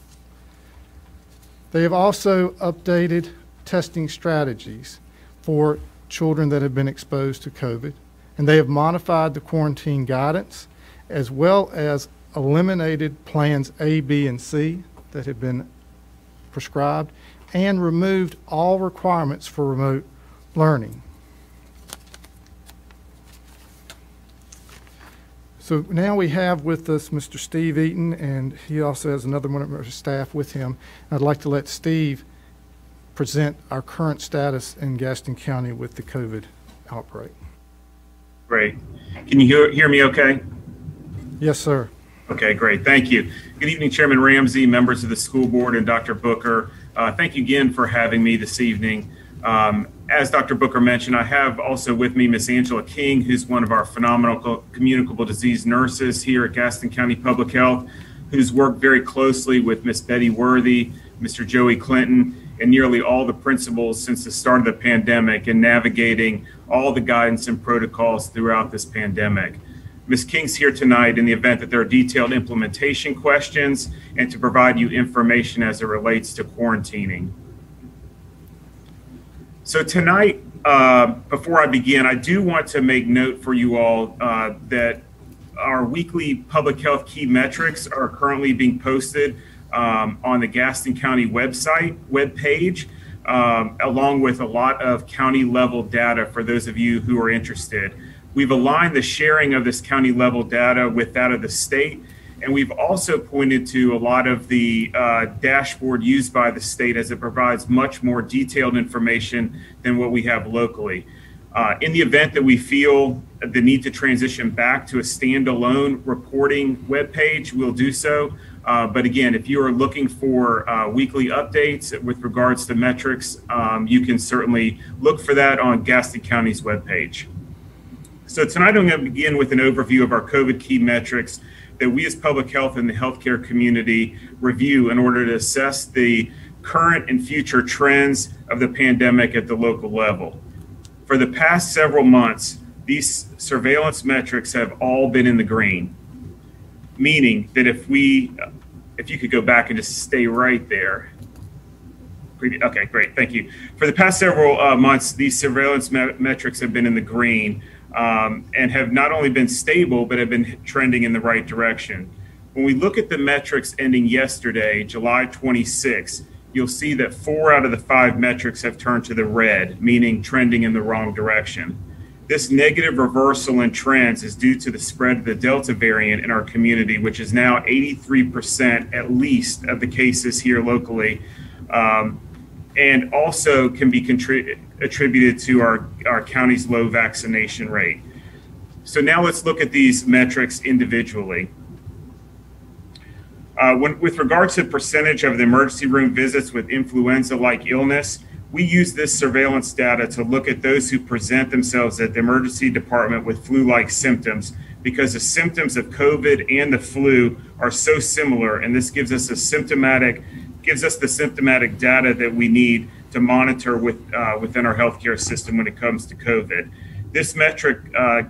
They have also updated testing strategies for children that have been exposed to COVID, and they have modified the quarantine guidance as well as eliminated plans A, B, and C that have been prescribed and removed all requirements for remote learning. So now we have with us Mr. Steve Eaton, and he also has another one of our staff with him. I'd like to let Steve present our current status in Gaston County with the COVID outbreak. Great. Can you hear me okay? Yes, sir. Okay, great. Thank you. Good evening, Chairman Ramsey, members of the school board, and Dr. Booker. Thank you again for having me this evening. As Dr. Booker mentioned, I have also with me Miss Angela King, who's one of our phenomenal communicable disease nurses here at Gaston County Public Health, who's worked very closely with Miss Betty Worthy, Mr. Joey Clinton, and nearly all the principals since the start of the pandemic in navigating all the guidance and protocols throughout this pandemic. Ms. King's here tonight in the event that there are detailed implementation questions and to provide you information as it relates to quarantining. So tonight, before I begin, I do want to make note for you all that our weekly public health key metrics are currently being posted on the Gaston County webpage, along with a lot of county level data for those of you who are interested. We've aligned the sharing of this county level data with that of the state, and we've also pointed to a lot of the dashboard used by the state as it provides much more detailed information than what we have locally. In the event that we feel the need to transition back to a standalone reporting webpage, we'll do so. But again, if you are looking for weekly updates with regards to metrics, you can certainly look for that on Gaston County's webpage. So tonight I'm going to begin with an overview of our COVID key metrics that we as public health and the healthcare community review in order to assess the current and future trends of the pandemic at the local level. For the past several months, these surveillance metrics have all been in the green, meaning that if you could go back and just stay right there. Okay, great, thank you. For the past several months, these surveillance metrics have been in the green and have not only been stable, but have been trending in the right direction. When we look at the metrics ending yesterday, July 26, you'll see that 4 out of the 5 metrics have turned to the red, meaning trending in the wrong direction. This negative reversal in trends is due to the spread of the Delta variant in our community, which is now 83% at least of the cases here locally, and also can be attributed to our county's low vaccination rate. So now let's look at these metrics individually. With regard to percentage of the emergency room visits with influenza-like illness, we use this surveillance data to look at those who present themselves at the emergency department with flu-like symptoms, because the symptoms of COVID and the flu are so similar, and this gives us the symptomatic data that we need to monitor within our healthcare system when it comes to COVID. This metric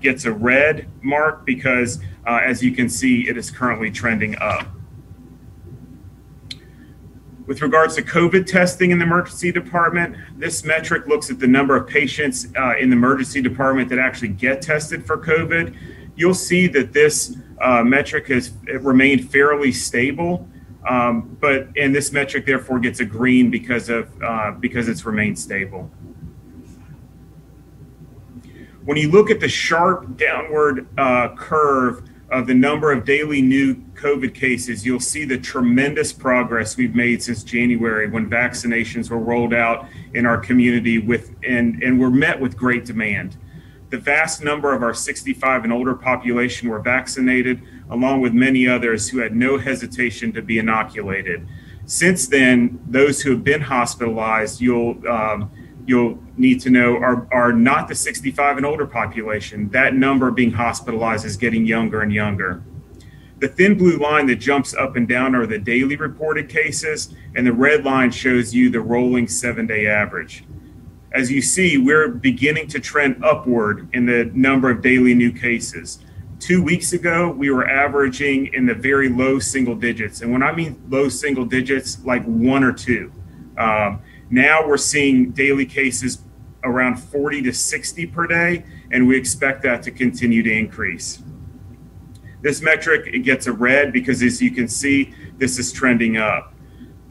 gets a red mark because, as you can see, it is currently trending up. With regards to COVID testing in the emergency department, this metric looks at the number of patients in the emergency department that actually get tested for COVID. You'll see that this metric has remained fairly stable, and this metric therefore gets a green because it's remained stable. When you look at the sharp downward curve of the number of daily new COVID cases, you'll see the tremendous progress we've made since January, when vaccinations were rolled out in our community and were met with great demand. The vast number of our 65 and older population were vaccinated, along with many others who had no hesitation to be inoculated. Since then, those who have been hospitalized, you'll need to know, are not the 65 and older population. That number being hospitalized is getting younger and younger. The thin blue line that jumps up and down are the daily reported cases, and the red line shows you the rolling 7-day average. As you see, we're beginning to trend upward in the number of daily new cases. 2 weeks ago, we were averaging in the very low single digits. And when I mean low single digits, like 1 or 2. Now we're seeing daily cases around 40 to 60 per day, and we expect that to continue to increase. This metric, it gets a red because, as you can see, this is trending up.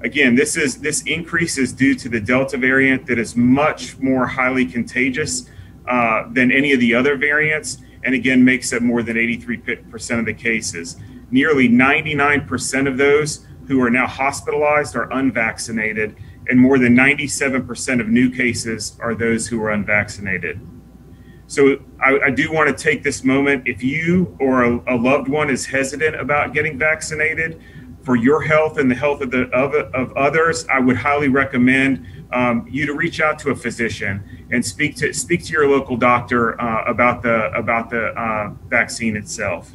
Again, this increase is due to the Delta variant that is much more highly contagious than any of the other variants, and again makes up more than 83% of the cases. Nearly 99% of those who are now hospitalized are unvaccinated, and more than 97% of new cases are those who are unvaccinated. So I do want to take this moment, if you or a loved one is hesitant about getting vaccinated, for your health and the health of others, I would highly recommend you to reach out to a physician and speak to your local doctor about the vaccine itself.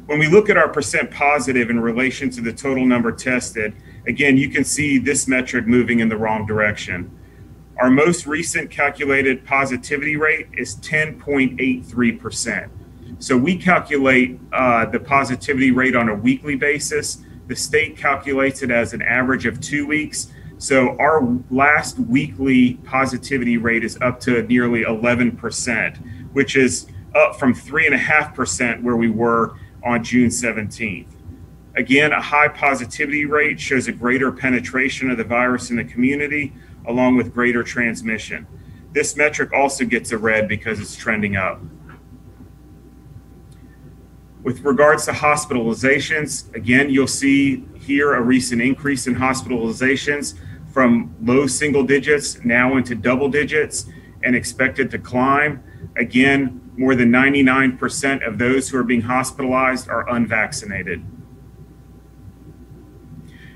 When we look at our percent positive in relation to the total number tested, again, you can see this metric moving in the wrong direction. Our most recent calculated positivity rate is 10.83%. So we calculate the positivity rate on a weekly basis. The state calculates it as an average of 2 weeks. So our last weekly positivity rate is up to nearly 11%, which is up from 3.5% where we were on June 17th. Again, a high positivity rate shows a greater penetration of the virus in the community, along with greater transmission. This metric also gets a red because it's trending up. With regards to hospitalizations, again, you'll see here a recent increase in hospitalizations from low single digits now into double digits and expected to climb. Again, more than 99% of those who are being hospitalized are unvaccinated.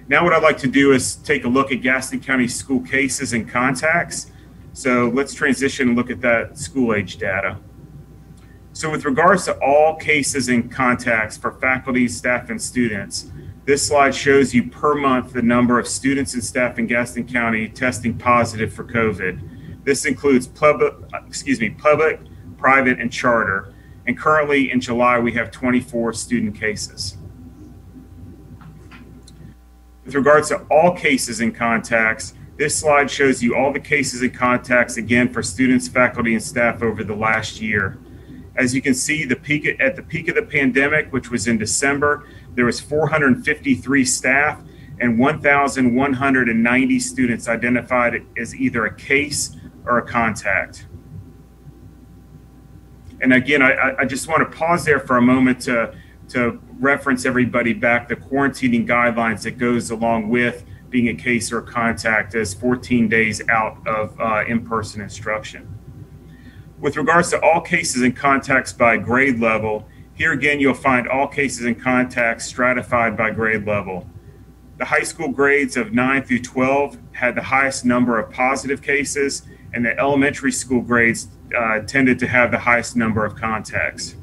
Now what I'd like to do is take a look at Gaston County school cases and contacts. So let's transition and look at that school age data. So with regards to all cases and contacts for faculty, staff, and students, this slide shows you per month the number of students and staff in Gaston County testing positive for COVID. This includes public, private, and charter. And currently in July, we have 24 student cases. With regards to all cases and contacts, this slide shows you all the cases and contacts, again, for students, faculty, and staff over the last year. As you can see, at the peak of the pandemic, which was in December, there was 453 staff and 1,190 students identified as either a case or a contact. And again, I just want to pause there for a moment to reference everybody back the quarantining guidelines that goes along with being a case or a contact as 14 days out of in-person instruction. With regards to all cases and contacts by grade level, Here again, you'll find all cases and contacts stratified by grade level. The high school grades of 9 through 12 had the highest number of positive cases, and the elementary school grades tended to have the highest number of contacts.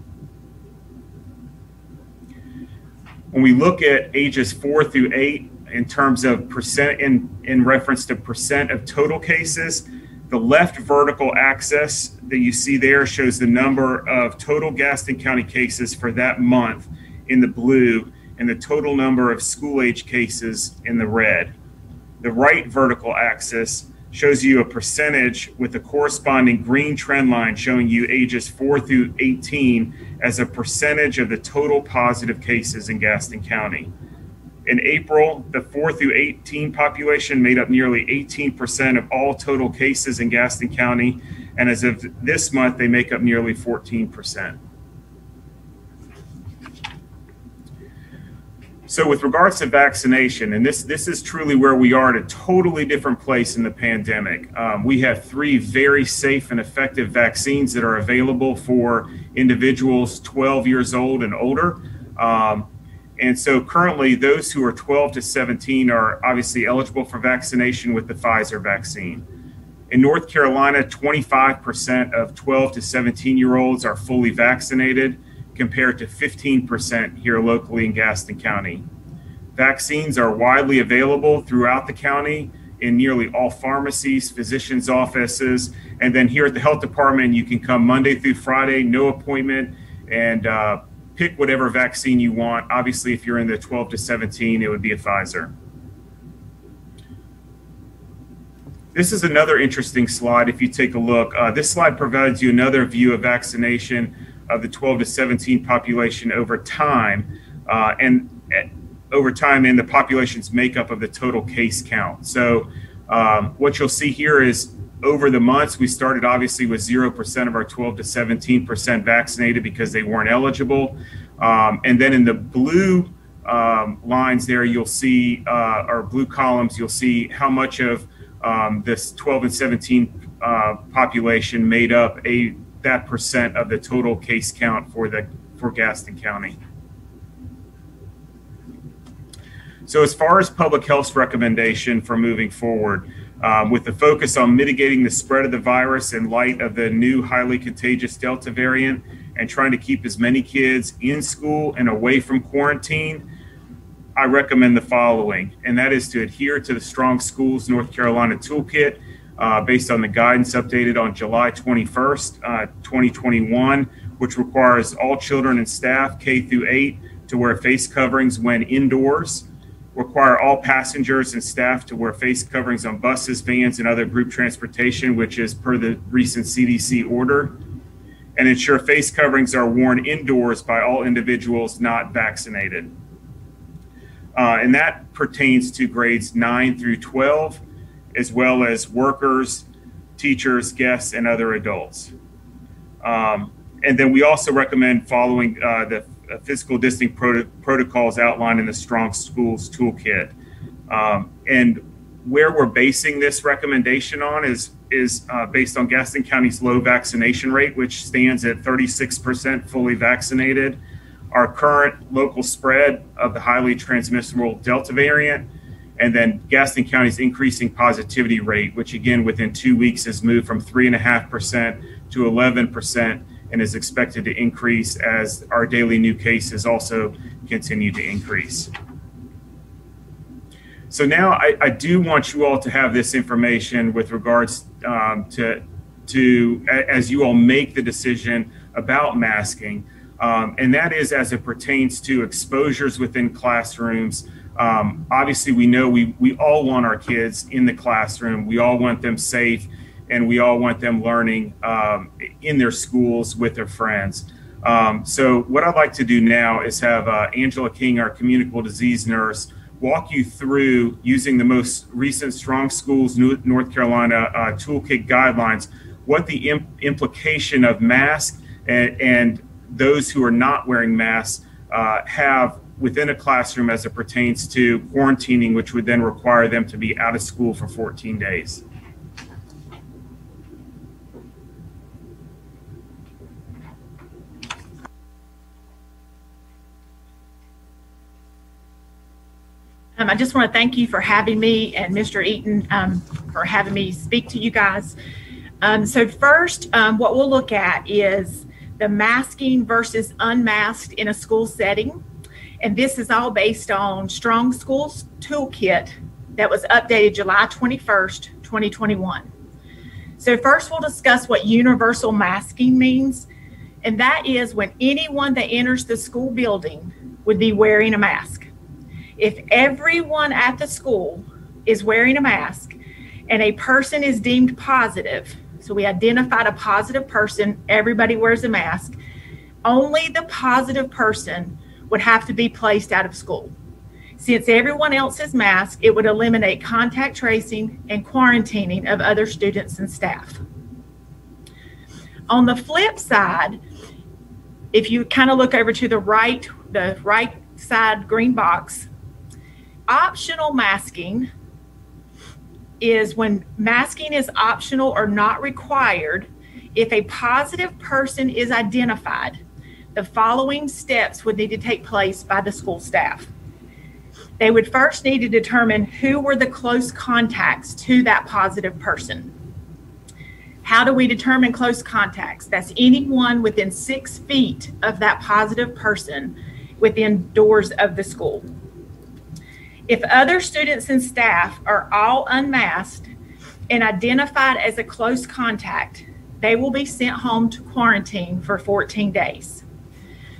When we look at ages 4 through 8 in terms of percent, in reference to percent of total cases, the left vertical axis that you see there shows the number of total Gaston County cases for that month in the blue, and the total number of school-age cases in the red. The right vertical axis shows you a percentage with a corresponding green trend line showing you ages 4 through 18 as a percentage of the total positive cases in Gaston County. In April, the 4 through 18 population made up nearly 18% of all total cases in Gaston County, and as of this month, they make up nearly 14%. So with regards to vaccination, and this is truly where we are at a totally different place in the pandemic. We have 3 very safe and effective vaccines that are available for individuals 12 years old and older. And so currently those who are 12 to 17 are obviously eligible for vaccination with the Pfizer vaccine. In North Carolina, 25% of 12 to 17-year-olds are fully vaccinated, compared to 15% here locally in Gaston County. Vaccines are widely available throughout the county in nearly all pharmacies, physicians' offices, and then here at the health department, you can come Monday through Friday, no appointment, and pick whatever vaccine you want. Obviously, if you're in the 12 to 17, it would be a Pfizer. This is another interesting slide if you take a look. This slide provides you another view of vaccination of the 12 to 17 population over time, and over time in the population's makeup of the total case count. So what you'll see here is over the months, we started obviously with 0% of our 12 to 17% vaccinated because they weren't eligible. And then in the blue lines there, you'll see, or blue columns, you'll see how much of this 12 and 17 population made up that percent of the total case count for Gaston County. So as far as public health's recommendation for moving forward, with the focus on mitigating the spread of the virus in light of the new highly contagious Delta variant and trying to keep as many kids in school and away from quarantine, I recommend the following, and that is to adhere to the Strong Schools North Carolina Toolkit, based on the guidance updated on July 21st, 2021, which requires all children and staff K through 8 to wear face coverings when indoors, require all passengers and staff to wear face coverings on buses, vans, and other group transportation, which is per the recent CDC order, and ensure face coverings are worn indoors by all individuals not vaccinated. And that pertains to grades 9 through 12, as well as workers, teachers, guests, and other adults. And then we also recommend following the physical distancing protocols outlined in the Strong Schools Toolkit. And where we're basing this recommendation on is based on Gaston County's low vaccination rate, which stands at 36% fully vaccinated, our current local spread of the highly transmissible Delta variant, and then Gaston County's increasing positivity rate, which again within 2 weeks has moved from 3.5% to 11% and is expected to increase as our daily new cases also continue to increase. So now I do want you all to have this information with regards to as you all make the decision about masking, and that is as it pertains to exposures within classrooms. Obviously, we know we all want our kids in the classroom. We all want them safe, and we all want them learning in their schools with their friends. So what I'd like to do now is have Angela King, our communicable disease nurse, walk you through, using the most recent Strong Schools North Carolina Toolkit guidelines, what the implication of masks and those who are not wearing masks have within a classroom as it pertains to quarantining, which would then require them to be out of school for 14 days. I just want to thank you for having me, and Mr. Eaton for having me speak to you guys. So first, what we'll look at is the masking versus unmasked in a school setting. And this is all based on Strong Schools Toolkit that was updated July 21st, 2021. So first we'll discuss what universal masking means. And that is when anyone that enters the school building would be wearing a mask. If everyone at the school is wearing a mask and a person is deemed positive, so we identified a positive person, everybody wears a mask, only the positive person would have to be placed out of school. Since everyone else is masked, it would eliminate contact tracing and quarantining of other students and staff. On the flip side, if you kind of look over to the right side green box, optional masking is when masking is optional or not required. If a positive person is identified, the following steps would need to take place by the school staff. They would first need to determine who were the close contacts to that positive person. How do we determine close contacts? That's anyone within 6 feet of that positive person within doors of the school. If other students and staff are all unmasked and identified as a close contact, they will be sent home to quarantine for 14 days.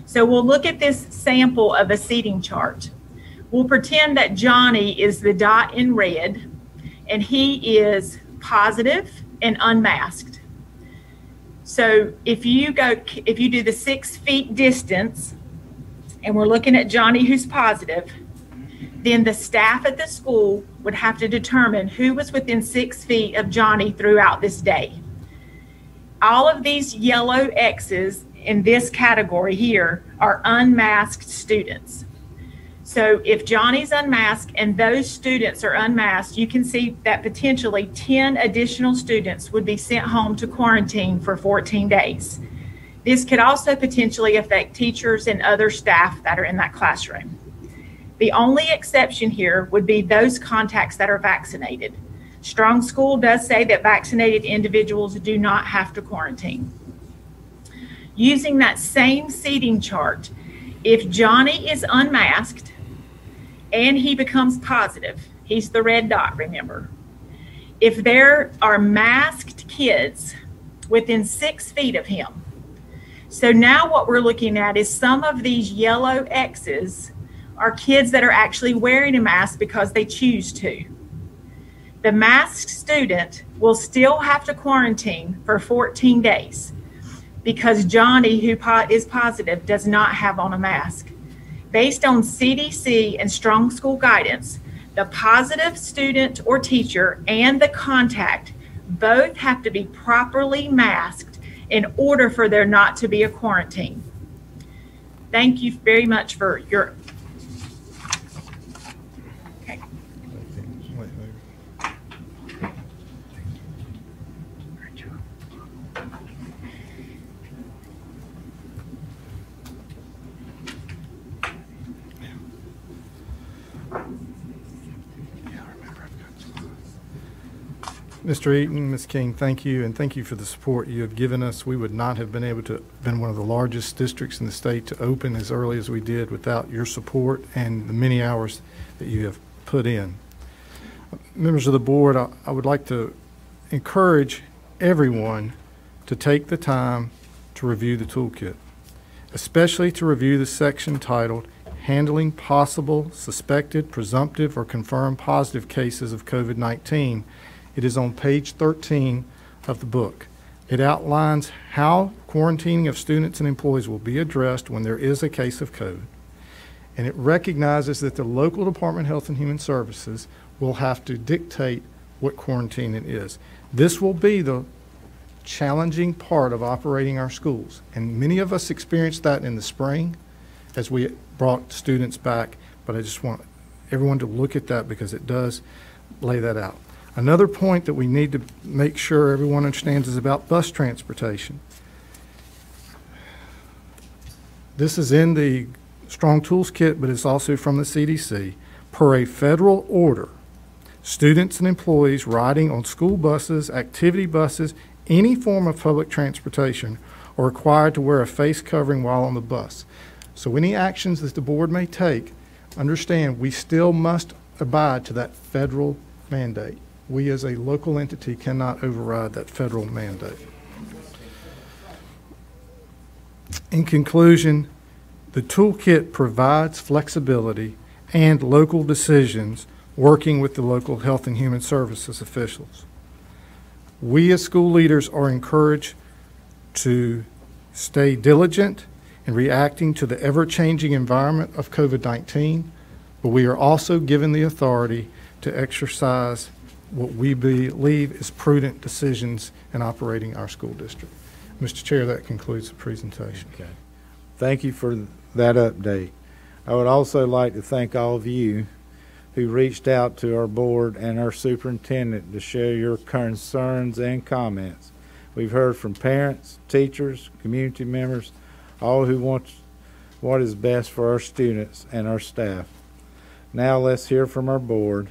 So we'll look at this sample of a seating chart. We'll pretend that Johnny is the dot in red and he is positive and unmasked. So if you do the 6 feet distance and we're looking at Johnny who's positive, then the staff at the school would have to determine who was within 6 feet of Johnny throughout this day. All of these yellow X's in this category here are unmasked students. So if Johnny's unmasked and those students are unmasked, you can see that potentially 10 additional students would be sent home to quarantine for 14 days. This could also potentially affect teachers and other staff that are in that classroom. The only exception here would be those contacts that are vaccinated. Strong School does say that vaccinated individuals do not have to quarantine. Using that same seating chart, if Johnny is unmasked and he becomes positive, he's the red dot, remember. If there are masked kids within 6 feet of him, so now what we're looking at is some of these yellow X's are kids that are actually wearing a mask because they choose to. The masked student will still have to quarantine for 14 days because Johnny, who is positive, does not have on a mask. Based on CDC and Strong School guidance, the positive student or teacher and the contact both have to be properly masked in order for there not to be a quarantine. Thank you very much for your Mr. Eaton, Ms. King, thank you, and thank you for the support you have given us. We would not have been able to been one of the largest districts in the state to open as early as we did without your support and the many hours that you have put in. Members of the board, I would like to encourage everyone to take the time to review the toolkit, especially to review the section titled Handling Possible, Suspected, Presumptive, or Confirmed Positive Cases of COVID-19. It is on page 13 of the book. It outlines how quarantining of students and employees will be addressed when there is a case of COVID. And it recognizes that the local Department of Health and Human Services will have to dictate what quarantining is. This will be the challenging part of operating our schools. And many of us experienced that in the spring as we brought students back. But I just want everyone to look at that because it does lay that out. Another point that we need to make sure everyone understands is about bus transportation. This is in the Strong Tools Kit, but it's also from the CDC. Per a federal order, students and employees riding on school buses, activity buses, any form of public transportation are required to wear a face covering while on the bus. So any actions that the board may take, understand we still must abide to that federal mandate. We as a local entity cannot override that federal mandate. In conclusion, the toolkit provides flexibility and local decisions working with the local health and human services officials. We as school leaders are encouraged to stay diligent in reacting to the ever-changing environment of COVID-19, but we are also given the authority to exercise what we believe is prudent decisions in operating our school district. Mr. Chair, that concludes the presentation. Okay. Thank you for that update. I would also like to thank all of you who reached out to our board and our superintendent to share your concerns and comments. We've heard from parents, teachers, community members, all who want what is best for our students and our staff. Now let's hear from our board.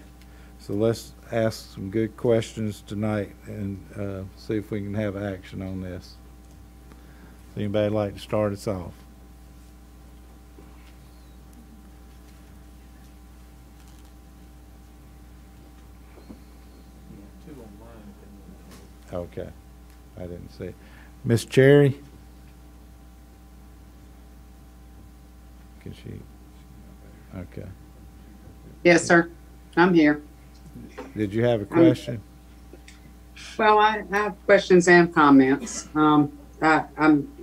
So let's ask some good questions tonight and see if we can have action on this. Anybody like to start us off? Okay, I didn't see it. Miss Cherry? Can she? Okay. Yes, sir. I'm here. Did you have a question? Well, I have questions and comments. I'm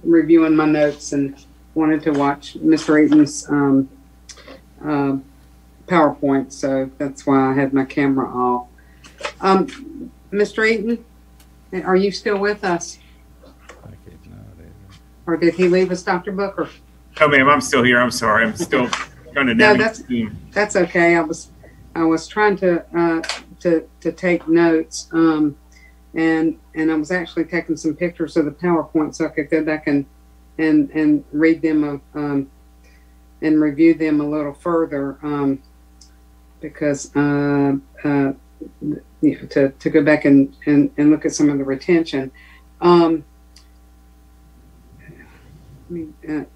reviewing my notes and wanted to watch Mr. Eaton's PowerPoint, so that's why I had my camera off. Mr. Eaton, are you still with us? Or did he leave us, Dr. Booker? Oh, ma'am, I'm still here. I'm sorry. I'm still trying to navigate the team. That's okay. I was trying to take notes, and I was actually taking some pictures of the PowerPoint so I could go back and read them and review them a little further, because you know, to go back and look at some of the retention.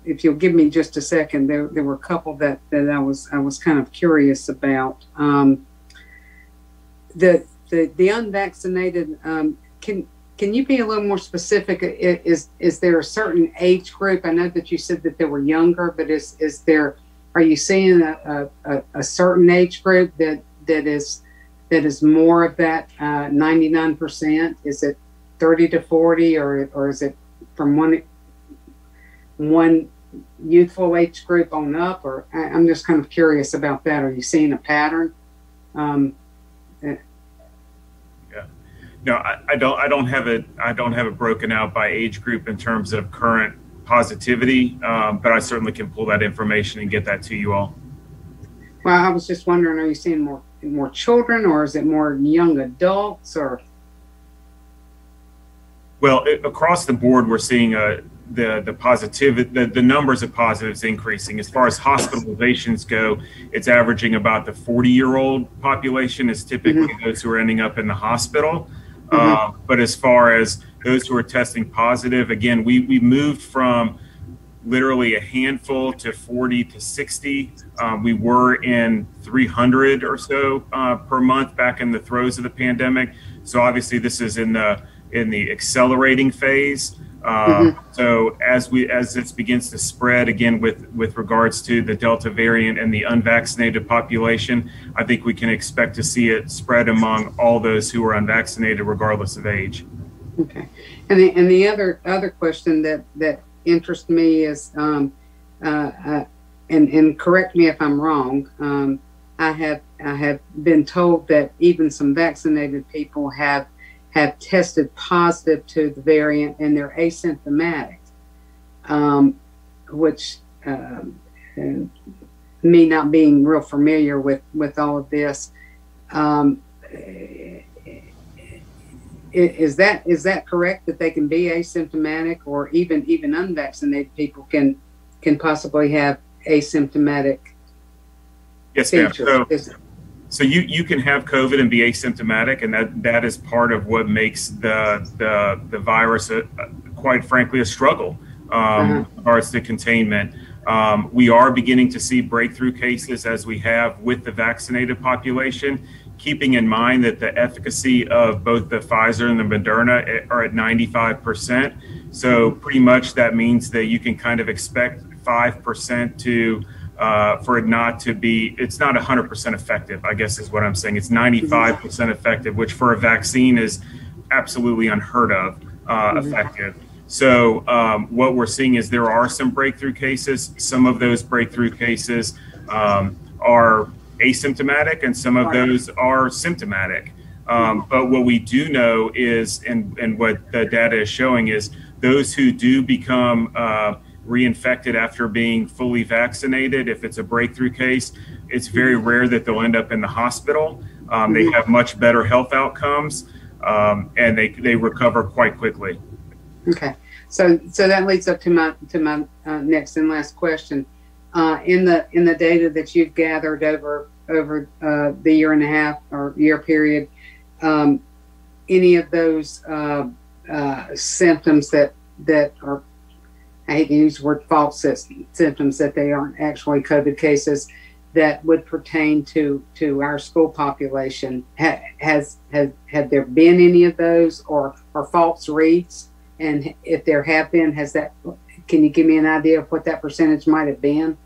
If you'll give me just a second, there were a couple that I was kind of curious about. The unvaccinated, can you be a little more specific? Is there a certain age group? I know that you said that they were younger, but are you seeing a certain age group that is more of that 99%? Is it 30 to 40, or is it from one youthful age group on up? Or I'm just kind of curious about that. Are you seeing a pattern? No, I don't have it broken out by age group in terms of current positivity, but I certainly can pull that information and get that to you all. Well, I was just wondering, are you seeing more children, or is it more young adults, or? Well, across the board, we're seeing the numbers of positives increasing. As far as hospitalizations go, it's averaging about the 40-year-old population is typically those who are ending up in the hospital. But as far as those who are testing positive, again, we moved from literally a handful to 40 to 60. We were in 300 or so per month back in the throes of the pandemic. So obviously this is in the accelerating phase. So as this begins to spread again with regards to the Delta variant and the unvaccinated population, I think we can expect to see it spread among all those who are unvaccinated regardless of age. Okay. And the other question that interests me is, and correct me if I'm wrong, I have been told that even some vaccinated people have tested positive to the variant and they're asymptomatic, which me not being real familiar with all of this, is that correct, that they can be asymptomatic, or even unvaccinated people can possibly have asymptomatic? Yes, ma'am. features? So you can have COVID and be asymptomatic, and that is part of what makes the virus, quite frankly, a struggle in regards to containment. We are beginning to see breakthrough cases as we have with the vaccinated population, keeping in mind that the efficacy of both the Pfizer and the Moderna are at 95%. So pretty much that means that you can kind of expect 5% to for it not to be, it's not 100% effective, I guess is what I'm saying. It's 95% effective, which for a vaccine is absolutely unheard of effective. So what we're seeing is there are some breakthrough cases. Some of those breakthrough cases are asymptomatic and some of those are symptomatic. But what we do know is, and what the data is showing is, those who do become reinfected after being fully vaccinated, if it's a breakthrough case, it's very rare that they'll end up in the hospital. They have much better health outcomes, and they recover quite quickly. Okay, so that leads up to my next and last question. In the data that you've gathered over the year and a half or year period, any of those symptoms that are, I hate to use the word false symptoms, that they aren't actually COVID cases, that would pertain to our school population, have there been any of those or false reads? And if there have been, can you give me an idea of what that percentage might have been?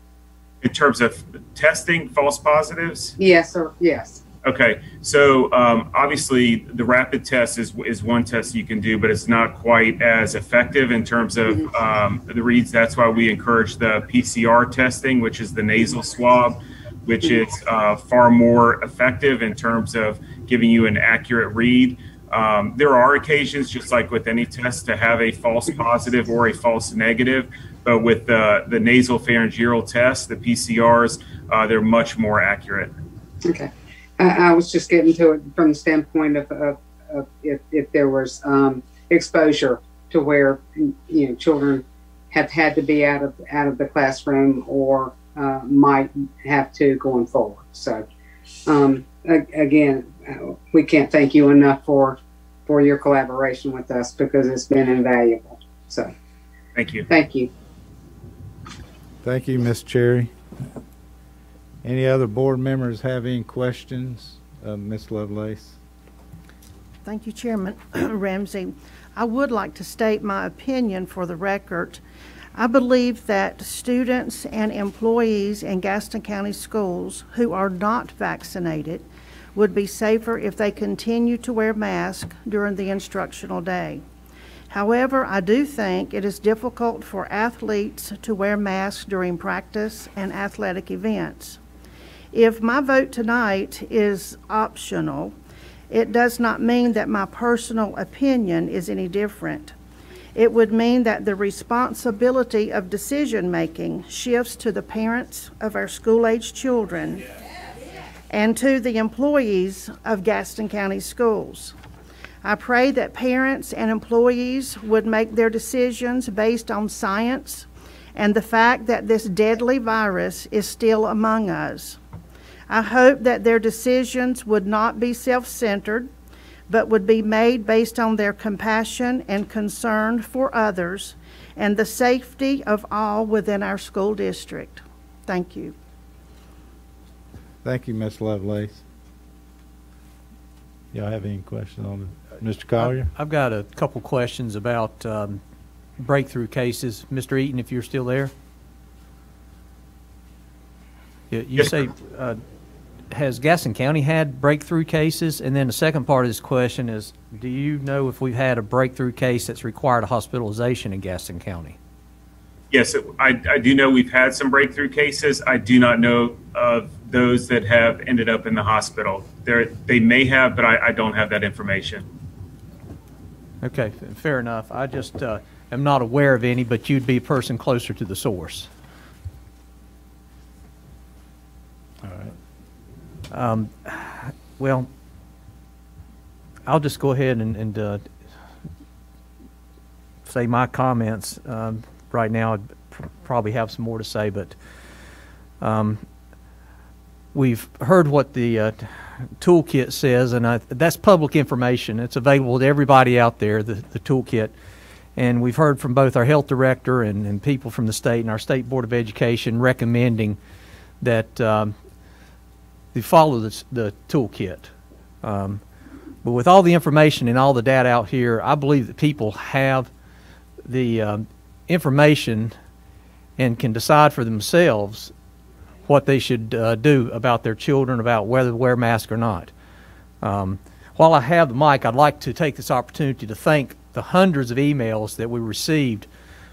In terms of testing false positives? Yes, or yes. Okay, so obviously the rapid test is one test you can do, but it's not quite as effective in terms of the reads. That's why we encourage the PCR testing, which is the nasal swab, which is far more effective in terms of giving you an accurate read. There are occasions, just like with any test, to have a false positive or a false negative, but with the nasal pharyngeal test, the PCRs, they're much more accurate. Okay. I was just getting to it from the standpoint of if there was exposure to where children have had to be out of the classroom or might have to going forward. So again, we can't thank you enough for your collaboration with us, because it's been invaluable. So thank you. Thank you. Thank you, Ms. Cherry. Any other board members have any questions of Ms. Lovelace? Thank you, Chairman Ramsey. I would like to state my opinion for the record. I believe that students and employees in Gaston County schools who are not vaccinated would be safer if they continue to wear masks during the instructional day. However, I do think it is difficult for athletes to wear masks during practice and athletic events. If my vote tonight is optional, it does not mean that my personal opinion is any different. It would mean that the responsibility of decision-making shifts to the parents of our school-age children and to the employees of Gaston County Schools. I pray that parents and employees would make their decisions based on science and the fact that this deadly virus is still among us. I hope that their decisions would not be self-centered, but would be made based on their compassion and concern for others and the safety of all within our school district. Thank you. Thank you, Ms. Lovelace. Y'all have any questions on it? Mr. Collier? I've got a couple questions about breakthrough cases. Mr. Eaton, if you're still there. You say, has Gaston County had breakthrough cases? And then the second part of this question is, do you know if we've had a breakthrough case that's required a hospitalization in Gaston County? Yes, I do know we've had some breakthrough cases. I do not know of those that have ended up in the hospital. They may have, but I don't have that information. Okay, fair enough. I just am not aware of any, but you'd be a person closer to the source. All right. Well, I'll just go ahead and say my comments. Right now, I'd probably have some more to say, but we've heard what the toolkit says, and that's public information. It's available to everybody out there, the toolkit. And we've heard from both our health director and people from the state and our State Board of Education recommending that they follow the toolkit. But with all the information and all the data out here, I believe that people have the information and can decide for themselves what they should do about their children, about whether to wear a mask or not. While I have the mic, I'd like to take this opportunity to thank the hundreds of emails that we received,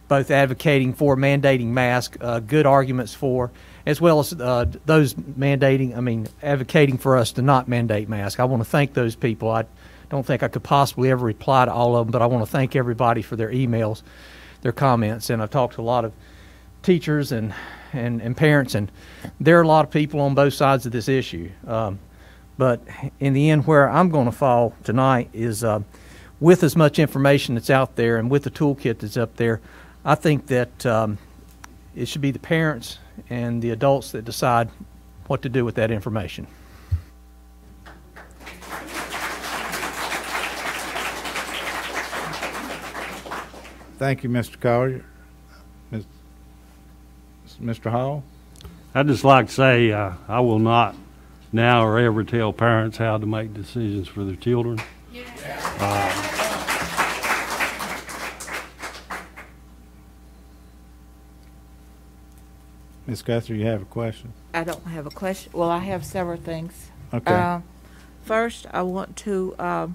both advocating for mandating masks, good arguments for, as well as those advocating for us to not mandate masks. I want to thank those people. I don't think I could possibly ever reply to all of them, but I want to thank everybody for their emails, their comments. And I've talked to a lot of teachers and parents, and there are a lot of people on both sides of this issue. But in the end, where I'm going to fall tonight is with as much information that's out there and with the toolkit that's up there, I think that it should be the parents and the adults that decide what to do with that information. Thank you, Mr. Collier. Mr. Hall? I'd just like to say I will not now or ever tell parents how to make decisions for their children. Ms. Guthrie, you have a question? I don't have a question. Well, I have several things. Okay. First, I want to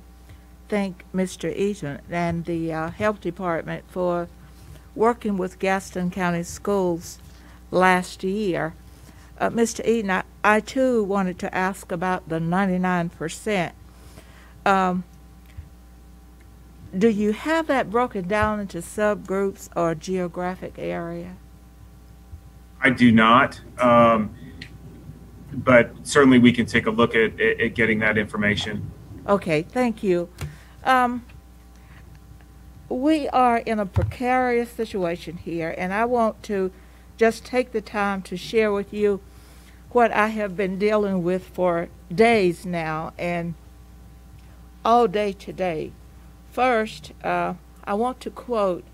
thank Mr. Eaton and the Health Department for working with Gaston County Schools last year. Mr. Eaton, I too wanted to ask about the 99%. Do you have that broken down into subgroups or geographic area? I do not, but certainly we can take a look at getting that information. Okay, thank you. We are in a precarious situation here, and I want to just take the time to share with you what I have been dealing with for days now and all day today. First, I want to quote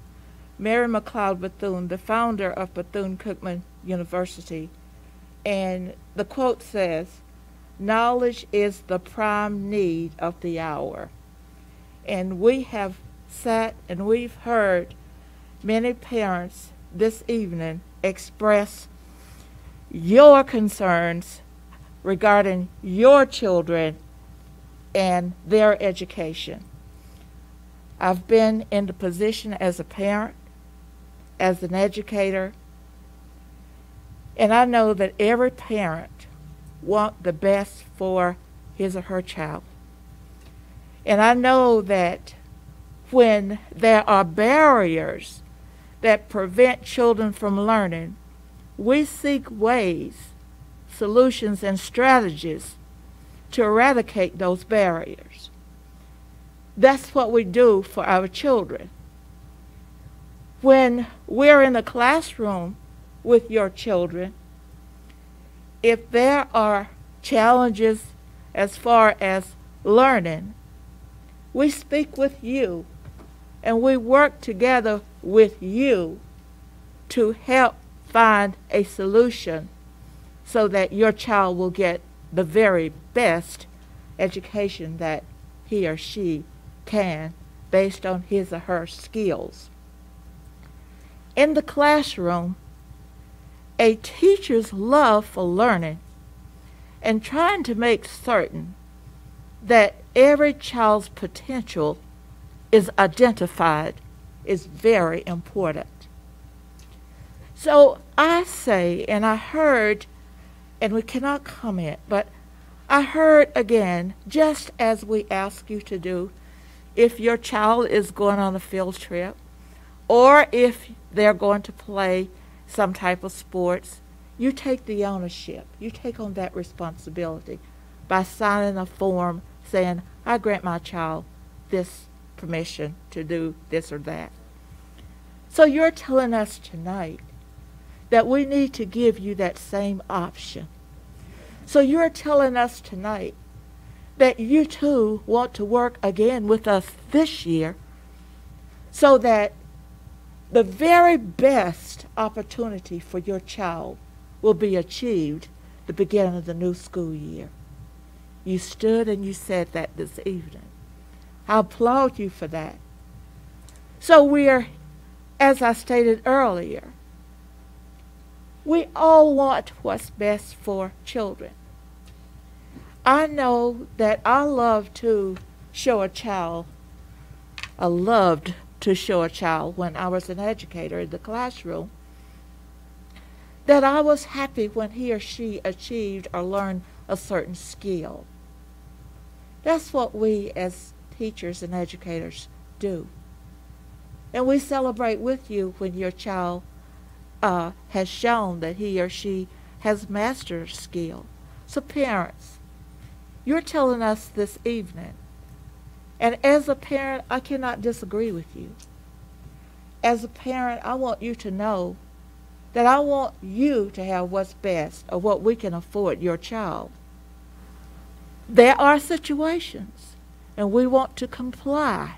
Mary McLeod Bethune, the founder of Bethune-Cookman University, and the quote says, "Knowledge is the prime need of the hour." And we have sat and we've heard many parents this evening express your concerns regarding your children and their education. I've been in the position as a parent, as an educator, and I know that every parent wants the best for his or her child. And I know that when there are barriers that prevent children from learning, we seek ways, solutions, and strategies to eradicate those barriers. That's what we do for our children. When we're in the classroom with your children, if there are challenges as far as learning, we speak with you and we work together with you to help find a solution so that your child will get the very best education that he or she can based on his or her skills. In the classroom, a teacher's love for learning and trying to make certain that every child's potential is identified is very important. So I say, and I heard, and we cannot comment, but I heard again, just as we ask you to do, if your child is going on a field trip, or if they're going to play some type of sports, you take the ownership. You take on that responsibility by signing a form saying, I grant my child this permission to do this or that. So you're telling us tonight that we need to give you that same option So you're telling us tonight that you too want to work again with us this year so that the very best opportunity for your child will be achieved the beginning of the new school year. You stood and you said that this evening. I applaud you for that. So we're, as I stated earlier, we all want what's best for children. I know that I loved to show a child when I was an educator in the classroom, that I was happy when he or she achieved or learned a certain skill. That's what we as teachers and educators do. And we celebrate with you when your child has shown that he or she has mastered a skill. So parents, you're telling us this evening, and as a parent, I cannot disagree with you. As a parent, I want you to know that I want you to have what's best or what we can afford your child. There are situations, and we want to comply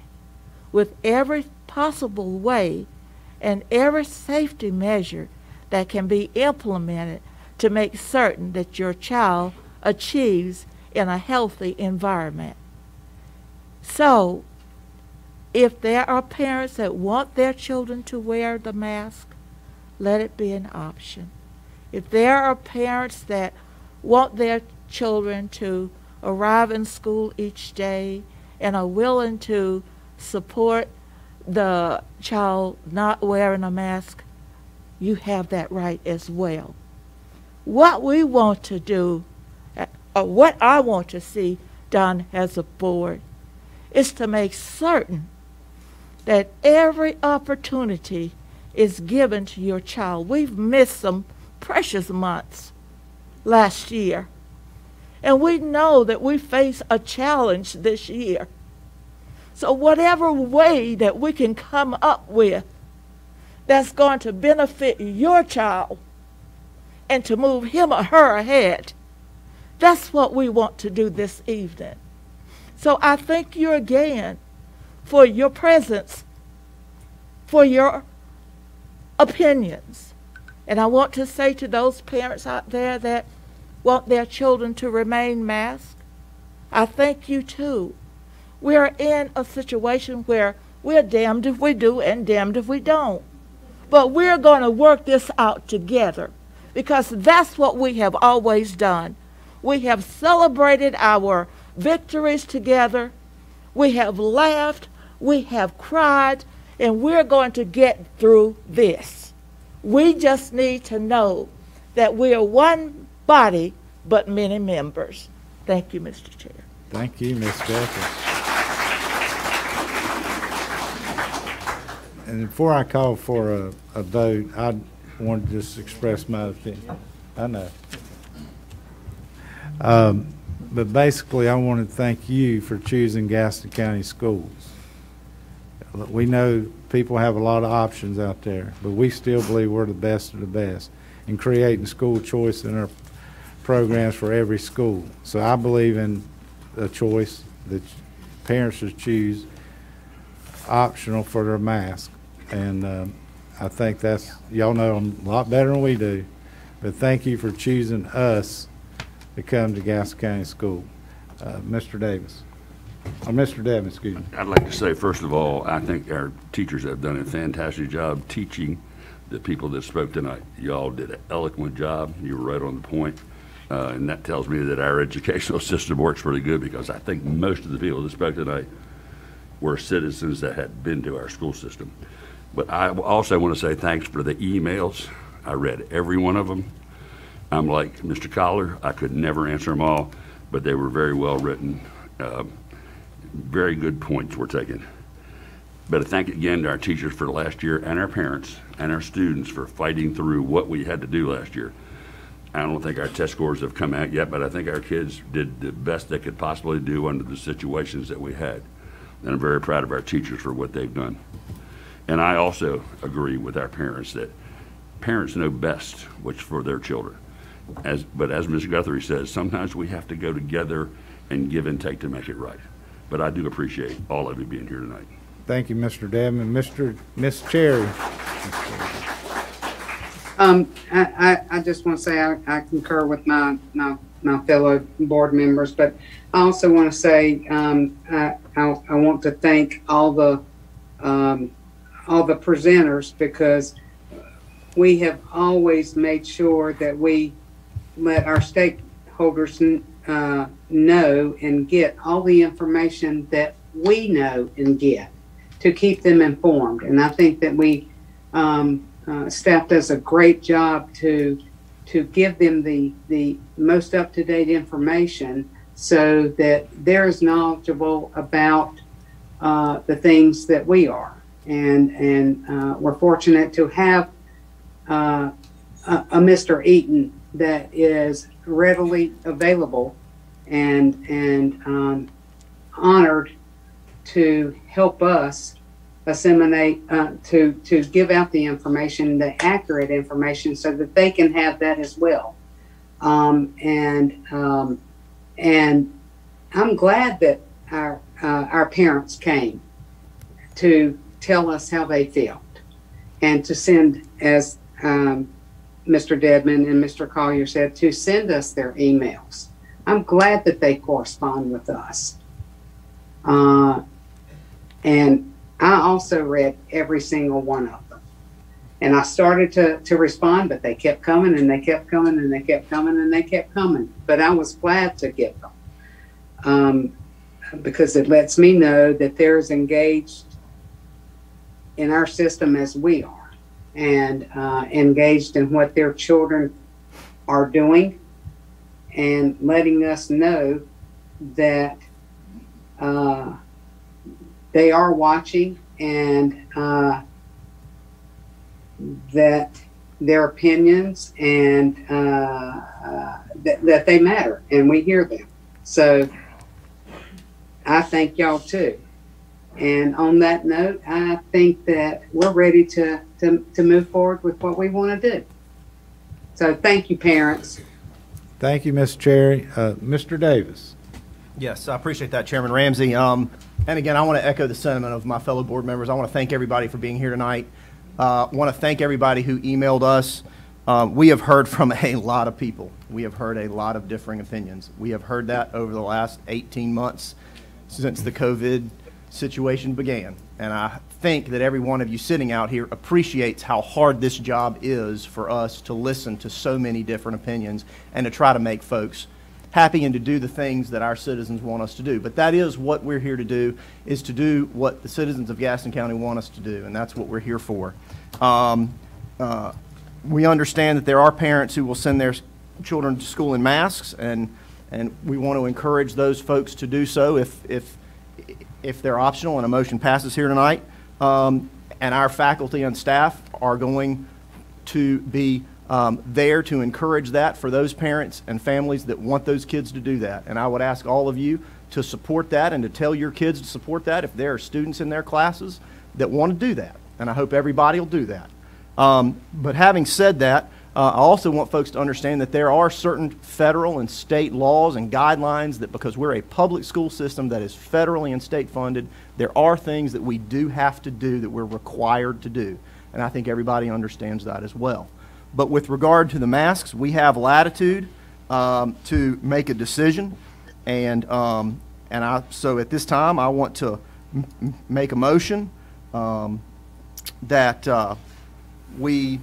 with every possible way and every safety measure that can be implemented to make certain that your child achieves in a healthy environment. So, if there are parents that want their children to wear the mask, let it be an option. If there are parents that want their children to arrive in school each day and are willing to support the child not wearing a mask, you have that right as well. What we want to do, or what I want to see done as a board, is to make certain that every opportunity is given to your child. We've missed some precious months last year, and we know that we face a challenge this year. So whatever way that we can come up with that's going to benefit your child and to move him or her ahead, that's what we want to do this evening. So I thank you again for your presence, for your opinions. And I want to say to those parents out there that want their children to remain masked, I thank you too. We're in a situation where we're damned if we do and damned if we don't. But we're going to work this out together, because that's what we have always done. We have celebrated our victories together. We have laughed. We have cried. And we're going to get through this. We just need to know that we are one body, but many members. Thank you, Mr. Chair. Thank you, Ms. Becker. And before I call for a vote, I want to just express my opinion. I know. But basically, I want to thank you for choosing Gaston County Schools. We know people have a lot of options out there, but we still believe we're the best of the best in creating school choice in our programs for every school. So I believe in a choice that parents should choose optional for their mask. And I think that's, y'all know them a lot better than we do. But thank you for choosing us to come to Gaston County School. Mr. Davis. Mr. Devin, excuse me. I'd like to say, first of all, I think our teachers have done a fantastic job teaching the people that spoke tonight. You all did an eloquent job. You were right on the point. And that tells me that our educational system works really good, because I think most of the people that spoke tonight were citizens that had been to our school system. But I also want to say thanks for the emails. I read every one of them. I'm like Mr. Collar, I could never answer them all, but they were very well written. Very good points were taken. But a thank you again to our teachers for last year, and our parents and our students for fighting through what we had to do last year. I don't think our test scores have come out yet, but I think our kids did the best they could possibly do under the situations that we had. And I'm very proud of our teachers for what they've done. And I also agree with our parents that parents know best what's for their children. But as Ms. Guthrie says, sometimes we have to go together and give and take to make it right. But I do appreciate all of you being here tonight. Thank you, Mr. Dedman. Miss Cherry. I just want to say I concur with my fellow board members, but I also want to say I want to thank all the presenters, because we have always made sure that we let our stakeholders know and get all the information that we know and get to keep them informed. And I think that we staff does a great job to give them the most up-to-date information so that they're as knowledgeable about the things that we are. And we're fortunate to have a Mr. Eaton that is readily available and honored to help us disseminate, to give out the information, the accurate information, so that they can have that as well. And I'm glad that our parents came to tell us how they felt, and to send, as Mr. Dedman and Mr. Collier said, to send us their emails. I'm glad that they correspond with us. And I also read every single one of them. And I started to respond, but they kept coming and they kept coming and they kept coming and they kept coming. But I was glad to get them because it lets me know that they're as engaged in our system as we are, and engaged in what their children are doing, and letting us know that they are watching, and that their opinions and that they matter, and we hear them. So I thank y'all too. And on that note, I think that we're ready to move forward with what we want to do. So thank you, parents. Thank you, Ms. Cherry. Mr. Davis. Yes, I appreciate that, Chairman Ramsey. And again, I want to echo the sentiment of my fellow board members. I want to thank everybody for being here tonight. I want to thank everybody who emailed us. We have heard from a lot of people. We have heard a lot of differing opinions. We have heard that over the last 18 months since the COVID situation began. And I think that every one of you sitting out here appreciates how hard this job is for us to listen to so many different opinions and to try to make folks happy and to do the things that our citizens want us to do. But that is what we're here to do, is to do what the citizens of Gaston County want us to do, and that's what we're here for. We understand that there are parents who will send their children to school in masks, and we want to encourage those folks to do so if they're optional and a motion passes here tonight. And our faculty and staff are going to be there to encourage that for those parents and families that want those kids to do that. And I would ask all of you to support that and to tell your kids to support that if there are students in their classes that want to do that. And I hope everybody will do that. But having said that, I also want folks to understand that there are certain federal and state laws and guidelines that, because we're a public school system that is federally and state funded, there are things that we do have to do that we're required to do. And I think everybody understands that as well. But with regard to the masks, we have latitude to make a decision. So at this time, I want to make a motion that we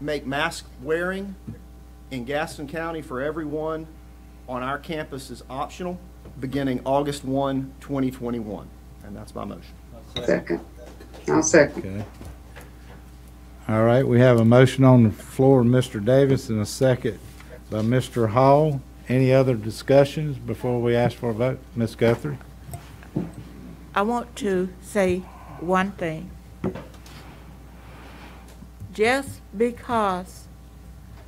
make mask wearing in Gaston County for everyone on our campus is optional beginning August 1, 2021. And that's my motion. Second. I'll second. Okay. All right, we have a motion on the floor, Mr. Davis, and a second by Mr. Hall. Any other discussions before we ask for a vote? Ms. Guthrie? I want to say one thing. Just because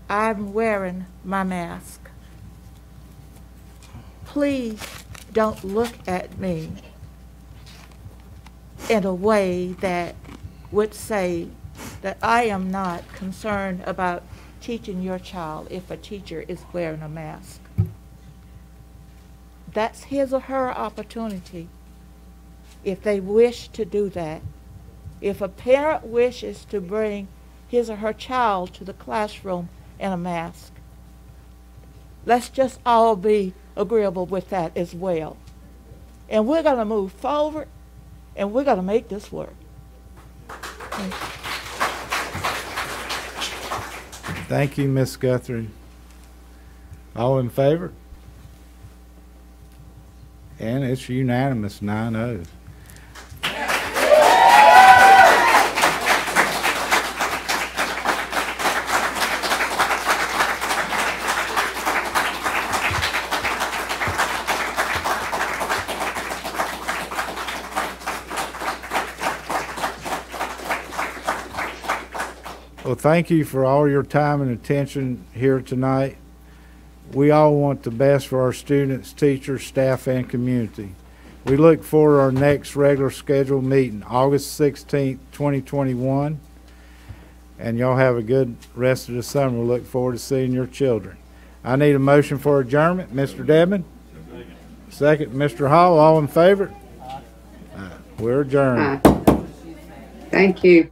I'm wearing my mask, please don't look at me in a way that would say that I am not concerned about teaching your child if a teacher is wearing a mask. That's his or her opportunity if they wish to do that. If a parent wishes to bring his or her child to the classroom in a mask, let's just all be agreeable with that as well. And we're going to move forward, and we're going to make this work. Thank you, Ms. Guthrie. All in favor? And it's unanimous, 9-0. Well, thank you for all your time and attention here tonight. We all want the best for our students, teachers, staff, and community. We look forward to our next regular scheduled meeting, August 16th, 2021. And y'all have a good rest of the summer. We look forward to seeing your children. I need a motion for adjournment. Mr. Dedman? Second, Mr. Hall. All in favor? We're adjourned. Thank you.